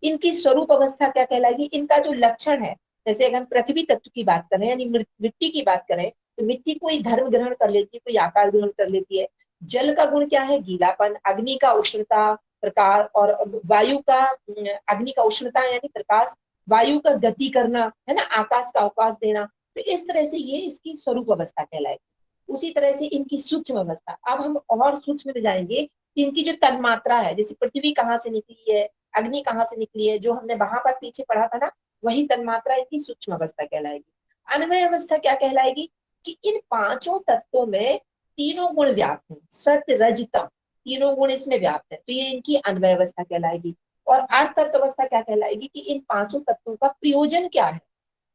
[SPEAKER 1] इनकी स्वरूप अवस्था क्या कहलाएगी, इनका जो लक्षण है, जैसे अगर हम पृथ्वी तत्व की बात करें यानी मिट्टी की बात करें, तो मिट्टी कोई धर्म ग्रहण कर लेती है, कोई आकार ग्रहण कर लेती है। जल का गुण क्या है, गीलापन, अग्नि का उष्णता प्रकाश, और वायु का अग्नि का उष्णता यानी प्रकाश, वायु का गति करना, है ना, आकाश का अवकाश देना। तो इस तरह से ये इसकी स्वरूप अवस्था कहलाएगी। उसी तरह से इनकी सूक्ष्म अवस्था, अब हम और सूक्ष्म में जाएंगे कि इनकी जो तन्मात्रा है, जैसे पृथ्वी कहाँ से निकली है, अग्नि कहाँ से निकली है, जो हमने वहां पर पीछे पढ़ा था ना, वही तन्मात्रा इनकी सूक्ष्म अवस्था कहलाएगी। अन्वय अवस्था क्या कहलाएगी, कि इन पांचों तत्वों में तीनों गुण व्याप्त हैं, सत्य रज तम, तीनों गुण इसमें व्याप्त है, तो ये इनकी अन्वय अवस्था कहलाएगी। और अर्थ तत्व अवस्था क्या कहलाएगी, कि इन पांचों तत्वों का प्रयोजन क्या है,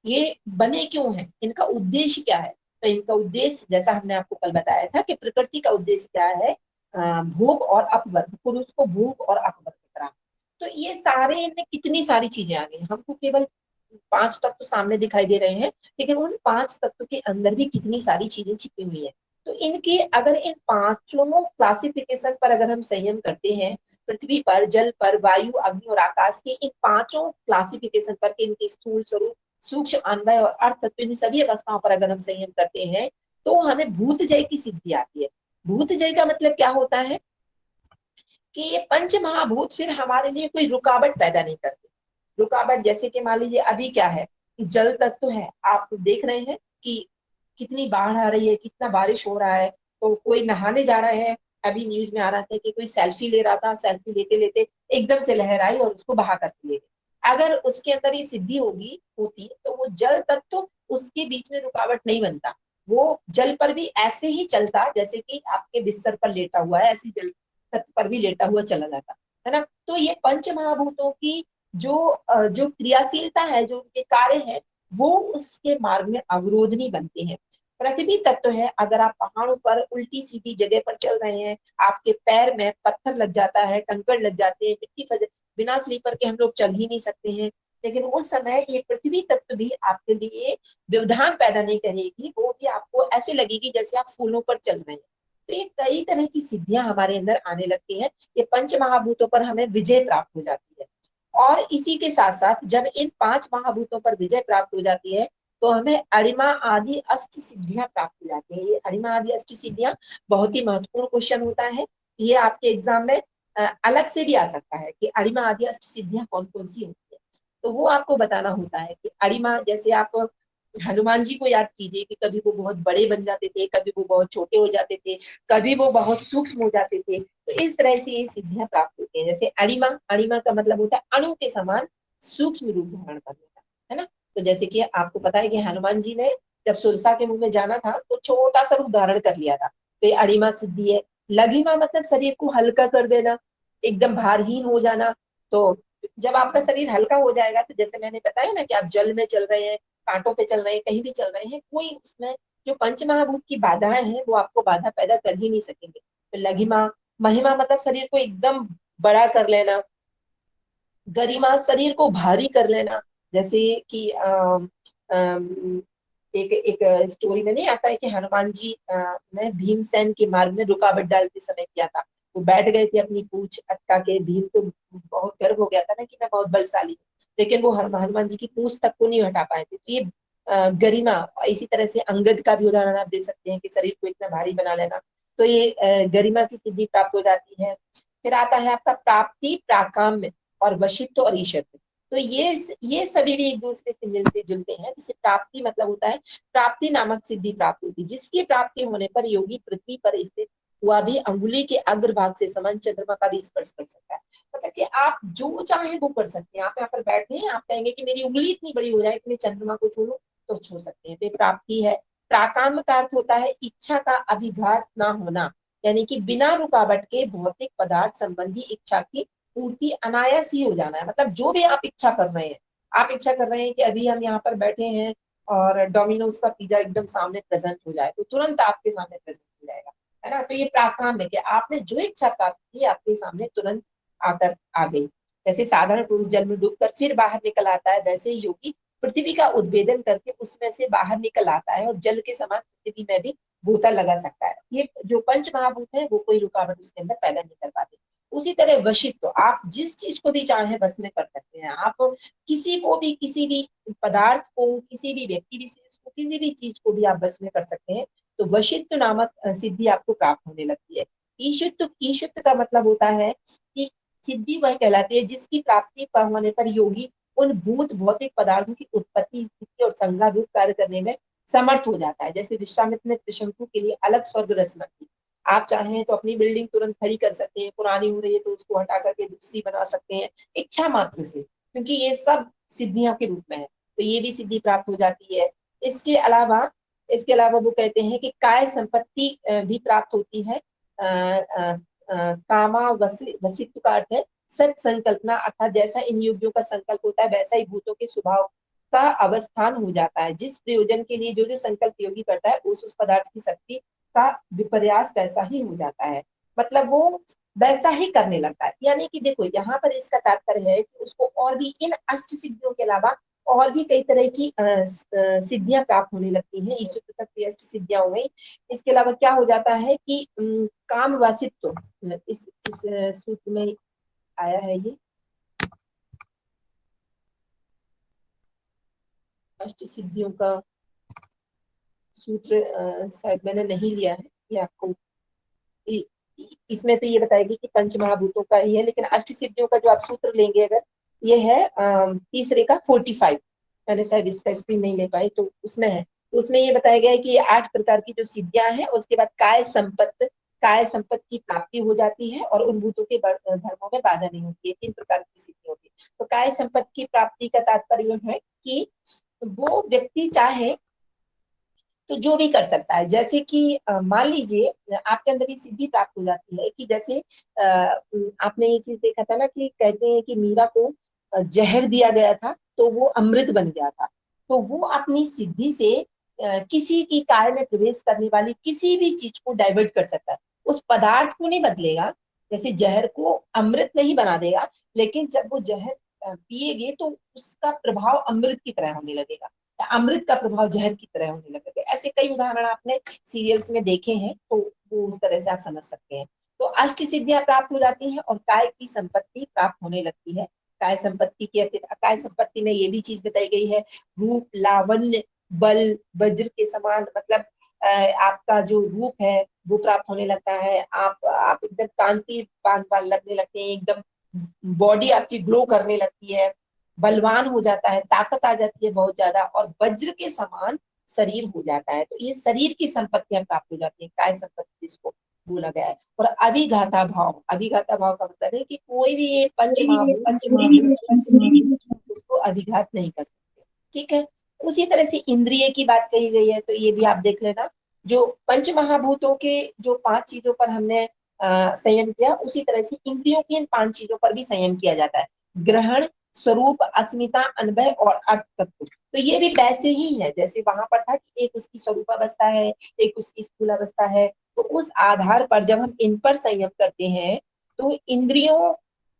[SPEAKER 1] ये बने क्यों है, इनका उद्देश्य क्या है। तो इनका उद्देश्य, जैसा हमने आपको कल बताया था कि प्रकृति का उद्देश्य क्या है, भोग और अपवर्ग, पुरुष को भोग और अपवर्ग कराना। तो ये सारे, इनमें कितनी सारी चीजें आ गई, हमको केवल पांच तत्व सामने दिखाई दे रहे हैं, लेकिन उन पांच तत्व के अंदर भी कितनी सारी चीजें छिपी हुई है। तो इनके, अगर इन पांचों क्लासिफिकेशन पर अगर हम संयम करते हैं, पृथ्वी पर, जल पर, वायु, अग्नि और आकाश के इन पांचों क्लासिफिकेशन पर, के इनके स्थूल स्वरूप, सूक्ष्म, अन्वय और अर्थ तत्व, इन सभी अवस्थाओं पर अगर हम संयम करते हैं, तो हमें भूत जय की सिद्धि आती है। भूत जय का मतलब क्या होता है, कि ये पंच महाभूत फिर हमारे लिए कोई रुकावट पैदा नहीं करते। रुकावट जैसे कि मान लीजिए अभी क्या है, कि जल तत्व है, आप देख रहे हैं कि कितनी बाढ़ आ रही है, कितना बारिश हो रहा है, तो कोई नहाने जा रहा है, अभी न्यूज में आ रहा था कि कोई सेल्फी ले रहा था, सेल्फी लेते लेते एकदम से लहर आई और उसको बहा करके ले गई। अगर उसके अंदर ये सिद्धि होती तो वो जल तत्व उसके बीच में रुकावट नहीं बनता, वो जल पर भी ऐसे ही चलता, जैसे कि आपके बिस्तर पर लेटा हुआ है, ऐसे जल तत्व पर भी लेटा हुआ चला जाता, है ना। तो ये पंच महाभूतों की जो क्रियाशीलता है, जो उनके कार्य है, वो उसके मार्ग में अवरोध नहीं बनते हैं। पृथ्वी तत्व है, अगर आप पहाड़ों पर उल्टी सीधी जगह पर चल रहे हैं, आपके पैर में पत्थर लग जाता है, कंकड़ लग जाते हैं, मिट्टी फंस, बिना स्लीपर के हम लोग चल ही नहीं सकते हैं, लेकिन उस समय ये पृथ्वी तत्व भी आपके लिए व्यवधान पैदा नहीं करेगी, वो भी आपको ऐसे लगेगी जैसे आप फूलों पर चल रहे हैं। तो ये कई तरह की सिद्धियां हमारे अंदर आने लगती हैं, ये पंच महाभूतों पर हमें विजय प्राप्त हो जाती है। और इसी के साथ साथ जब इन पांच महाभूतों पर विजय प्राप्त हो जाती है, तो हमें अरिमा आदि अष्ट सिद्धियां प्राप्त हो जाती है। ये अरिमा आदि अष्ट सिद्धियां बहुत ही महत्वपूर्ण क्वेश्चन होता है, ये आपके एग्जाम में अलग से भी आ सकता है कि अरिमा आदि अष्ट सिद्धियां कौन कौन सी होती है। तो वो आपको बताना होता है कि अरिमा, जैसे आप हनुमान जी को याद कीजिए कि कभी वो बहुत बड़े बन जाते थे, कभी वो बहुत छोटे हो जाते थे, कभी वो बहुत सूक्ष्म हो जाते थे। तो इस तरह से ये सिद्धियां प्राप्त होती हैं। जैसे अणिमा, अणिमा का मतलब होता है अणु के समान सूक्ष्म रूप धारण करने का, है ना। तो जैसे कि आपको पता है कि हनुमान जी ने जब सुरसा के मुंह में जाना था, तो छोटा सा रूप धारण कर लिया था, तो ये अणिमा सिद्धि है। लघिमा मतलब शरीर को हल्का कर देना, एकदम भारहीन हो जाना। तो जब आपका शरीर हल्का हो जाएगा, तो जैसे मैंने बताया ना कि आप जल में चल रहे हैं, कांटों पे चल रहे हैं, कहीं भी चल रहे हैं, कोई उसमें जो पंच महाभूत की बाधाएं हैं वो आपको बाधा पैदा कर ही नहीं सकेंगे। तो लघिमा, महिमा मतलब शरीर को एकदम बड़ा कर लेना, गरिमा शरीर को भारी कर लेना। जैसे कि एक एक स्टोरी में नहीं आता है कि हनुमान जी ने भीमसेन के मार्ग में रुकावट डालते समय किया था। वो बैठ गए थे अपनी पूंछ अटका के, भीम को बहुत गर्व हो गया था ना कि मैं बहुत बलशाली हूँ, लेकिन वो हनुमान जी की पूंछ तक को नहीं हटा पाए थे। तो ये गरिमा, इसी तरह से अंगद का भी उदाहरण आप दे सकते हैं कि शरीर को इतना भारी बना लेना। तो ये गरिमा की सिद्धि प्राप्त हो जाती है। फिर आता है आपका प्राप्ति, प्राकाम्य और वशिष्ठ और ईशत्व। तो ये सभी भी एक दूसरे से मिलते जुलते हैं। जैसे प्राप्ति मतलब होता है, प्राप्ति नामक सिद्धि प्राप्त होती है, जिसकी प्राप्ति होने पर योगी पृथ्वी पर स्थित हुआ भी अंगुली के अग्रभाग से समान चंद्रमा का भी स्पर्श कर सकता है। मतलब कि आप जो चाहे वो कर सकते हैं। आप यहाँ पर बैठे हैं, आप कहेंगे कि मेरी उंगली इतनी बड़ी हो जाए कि मैं चंद्रमा को छू लूं, तो छू सकते हैं। तो ये प्राप्ति है। प्राकाम का अर्थ होता है इच्छा का अभिघात ना होना, यानी कि बिना रुकावट के भौतिक पदार्थ संबंधी इच्छा की पूर्ति अनायास ही हो जाना है। मतलब जो भी आप इच्छा कर रहे हैं, आप इच्छा कर रहे हैं कि अभी हम यहाँ पर बैठे हैं और डोमिनोज का पिज्जा एकदम सामने प्रेजेंट हो जाए, तो तुरंत आपके सामने प्रेजेंट हो जाएगा, है ना। तो ये प्राकाम है कि आपने जो इच्छा प्राप्त की आपके सामने तुरंत आकर आ गई। जैसे साधारण पुरुष जल में डूबकर फिर बाहर निकल आता है, वैसे ही योगी पृथ्वी का उद्भेदन करके उसमें से बाहर निकल आता है और जल के समान पृथ्वी में भी गोता लगा सकता है। ये जो पंच महाभूत है वो कोई रुकावट उसके अंदर पैदा नहीं कर पाते। उसी तरह वशित्व, आप जिस चीज को भी चाहे बस में कर सकते हैं। आप किसी को भी, किसी भी पदार्थ को, किसी भी व्यक्ति विशेष को, किसी भी चीज को भी आप बस में कर सकते हैं। तो वशित्व नामक सिद्धि आपको प्राप्त होने लगती है। ईशुत्व, ईशुत्व का मतलब होता है कि सिद्धि वह कहलाती है जिसकी प्राप्ति होने पर योगी उन भूत भौतिक पदार्थों की उत्पत्ति, स्थिति और संज्ञा रूप कार्य करने में समर्थ हो जाता है। जैसे विश्वामित्र ने त्रिशंकु के लिए अलग स्वर्ग रचना की। आप चाहें तो अपनी बिल्डिंग तुरंत खड़ी कर सकते हैं, पुरानी हो रही है तो उसको हटा करके दूसरी बना सकते हैं इच्छा मात्र से, क्योंकि ये सब सिद्धियां के रूप में है। तो ये भी सिद्धि प्राप्त हो जाती है। इसके अलावा इसके अलावा वो कहते हैं कि काय संपत्ति भी प्राप्त होती है। कामा वसित्व का अर्थ है सत संकल्पना, अर्थात जैसा इन योगियों का संकल्प होता है वैसा ही भूतों के स्वभाव का अवस्थान हो जाता है। जिस प्रयोजन के लिए जो जो संकल्प योगी करता है उस पदार्थ की शक्ति का विपर्यास वैसा ही हो जाता है। मतलब वो वैसा ही करने लगता है। यानी कि देखो यहाँ पर इसका तात्पर्य है कि उसको और भी इन अष्ट सिद्धियों के अलावा और भी कई तरह की सिद्धियां प्राप्त होने लगती हैं। ईश्वर तक की अष्ट सिद्धियां हो गई। इसके अलावा क्या हो जाता है कि काम वासित्व, इस सूत्र में आया है ये अष्ट सिद्धियों का सूत्र, शायद मैंने नहीं लिया है ये आपको। इसमें तो ये बताएगी कि पंच महाभूतों का ही है, लेकिन अष्ट सिद्धियों का जो आप सूत्र लेंगे अगर, ये है तीसरे का 45। मैंने शायद इसका स्क्रीन नहीं ले पाई, तो उसमें है। तो उसमें ये बताया गया है कि ये 8 प्रकार की जो सिद्धियां हैं, उसके बाद काय संपत्ति की प्राप्ति हो जाती है और उन भूतों के धर्मों में बाधा नहीं होती है। 3 प्रकार की सिद्धि होती है। तो काय संपत्ति की प्राप्ति का तात्पर्य है कि वो व्यक्ति चाहे तो जो भी कर सकता है। जैसे कि मान लीजिए आपके अंदर ये सिद्धि प्राप्त हो जाती है कि जैसे आपने ये चीज देखा था ना कि कहते हैं कि मीरा को जहर दिया गया था तो वो अमृत बन गया था। तो वो अपनी सिद्धि से किसी की काय में प्रवेश करने वाली किसी भी चीज को डाइवर्ट कर सकता है। उस पदार्थ को नहीं बदलेगा, जैसे जहर को अमृत नहीं बना देगा, लेकिन जब वो जहर पिएगे तो उसका प्रभाव अमृत की तरह होने लगेगा, अमृत का प्रभाव जहर की तरह होने लगेगा। ऐसे कई उदाहरण आपने सीरियल्स में देखे हैं, तो वो उस तरह से आप समझ सकते हैं। तो अष्ट सिद्धियां प्राप्त हो जाती हैं और काय की संपत्ति प्राप्त होने लगती है। काय संपत्ति की काय संपत्ति में ये भी चीज बताई गई है, रूप, लावण्य, बल, वज्र के समान, मतलब आपका जो रूप है वो प्राप्त होने लगता है। आप एकदम कांतिवान लगने लगते हैं, एकदम बॉडी आपकी ग्लो करने लगती है, बलवान हो जाता है, ताकत आ जाती है बहुत ज्यादा, और वज्र के समान शरीर हो जाता है। तो ये शरीर की संपत्तियां प्राप्त हो जाती है, काय संपत्ति जिसको बोला गया है। और अभिघाता भाव, अभिघाता भाव का मतलब है कि कोई भी ये पंच महाभूत उसको अभिघात नहीं कर सकते। ठीक है। उसी तरह से इंद्रिय की बात कही गई है, तो ये भी आप देख लेना। जो पंच महाभूतों के जो 5 चीजों पर हमने संयम किया, उसी तरह से इंद्रियों की इन 5 चीजों पर भी संयम किया जाता है। ग्रहण, स्वरूप, अस्मिता, अनभय और अर्थ तत्व। तो ये भी वैसे ही है जैसे वहां पर था कि एक उसकी स्वरूप अवस्था है, एक उसकी स्थूल अवस्था है। तो उस आधार पर जब हम इन पर संयम करते हैं तो इंद्रियों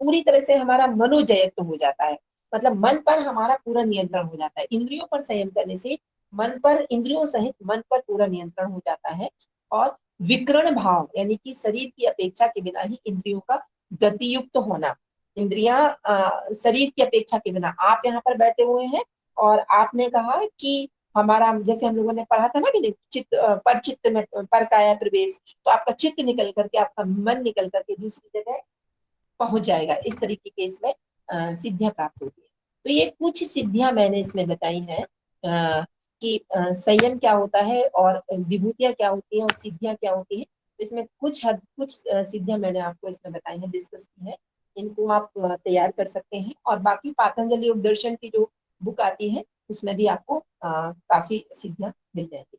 [SPEAKER 1] पूरी तरह से हमारा मनोजयत्व हो जाता है। मतलब मन पर हमारा पूरा नियंत्रण हो जाता है। इंद्रियों पर संयम करने से मन पर, इंद्रियों सहित मन पर पूरा नियंत्रण हो जाता है। और विकर्ण भाव, यानी कि शरीर की अपेक्षा के बिना ही इंद्रियों का गति युक्त होना। इंद्रियां शरीर की अपेक्षा के बिना, आप यहाँ पर बैठे हुए हैं और आपने कहा कि हमारा, जैसे हम लोगों ने पढ़ा था ना कि चित्त पर चित्त में पर काया प्रवेश, तो आपका चित्त निकल करके, आपका मन निकल करके दूसरी जगह पहुंच जाएगा। इस तरीके के इसमें सिद्धियां प्राप्त होती है। तो ये कुछ सिद्धियां मैंने इसमें बताई हैं कि संयम क्या होता है और विभूतियां क्या होती हैं और सिद्धियां क्या होती हैं। तो इसमें कुछ सिद्धियां मैंने आपको इसमें बताई हैं, डिस्कस की है। इनको आप तैयार कर सकते हैं। और बाकी पातंजलि उपदर्शन की जो बुक आती है उसमें भी आपको काफी सिद्धियां मिल जाएंगी।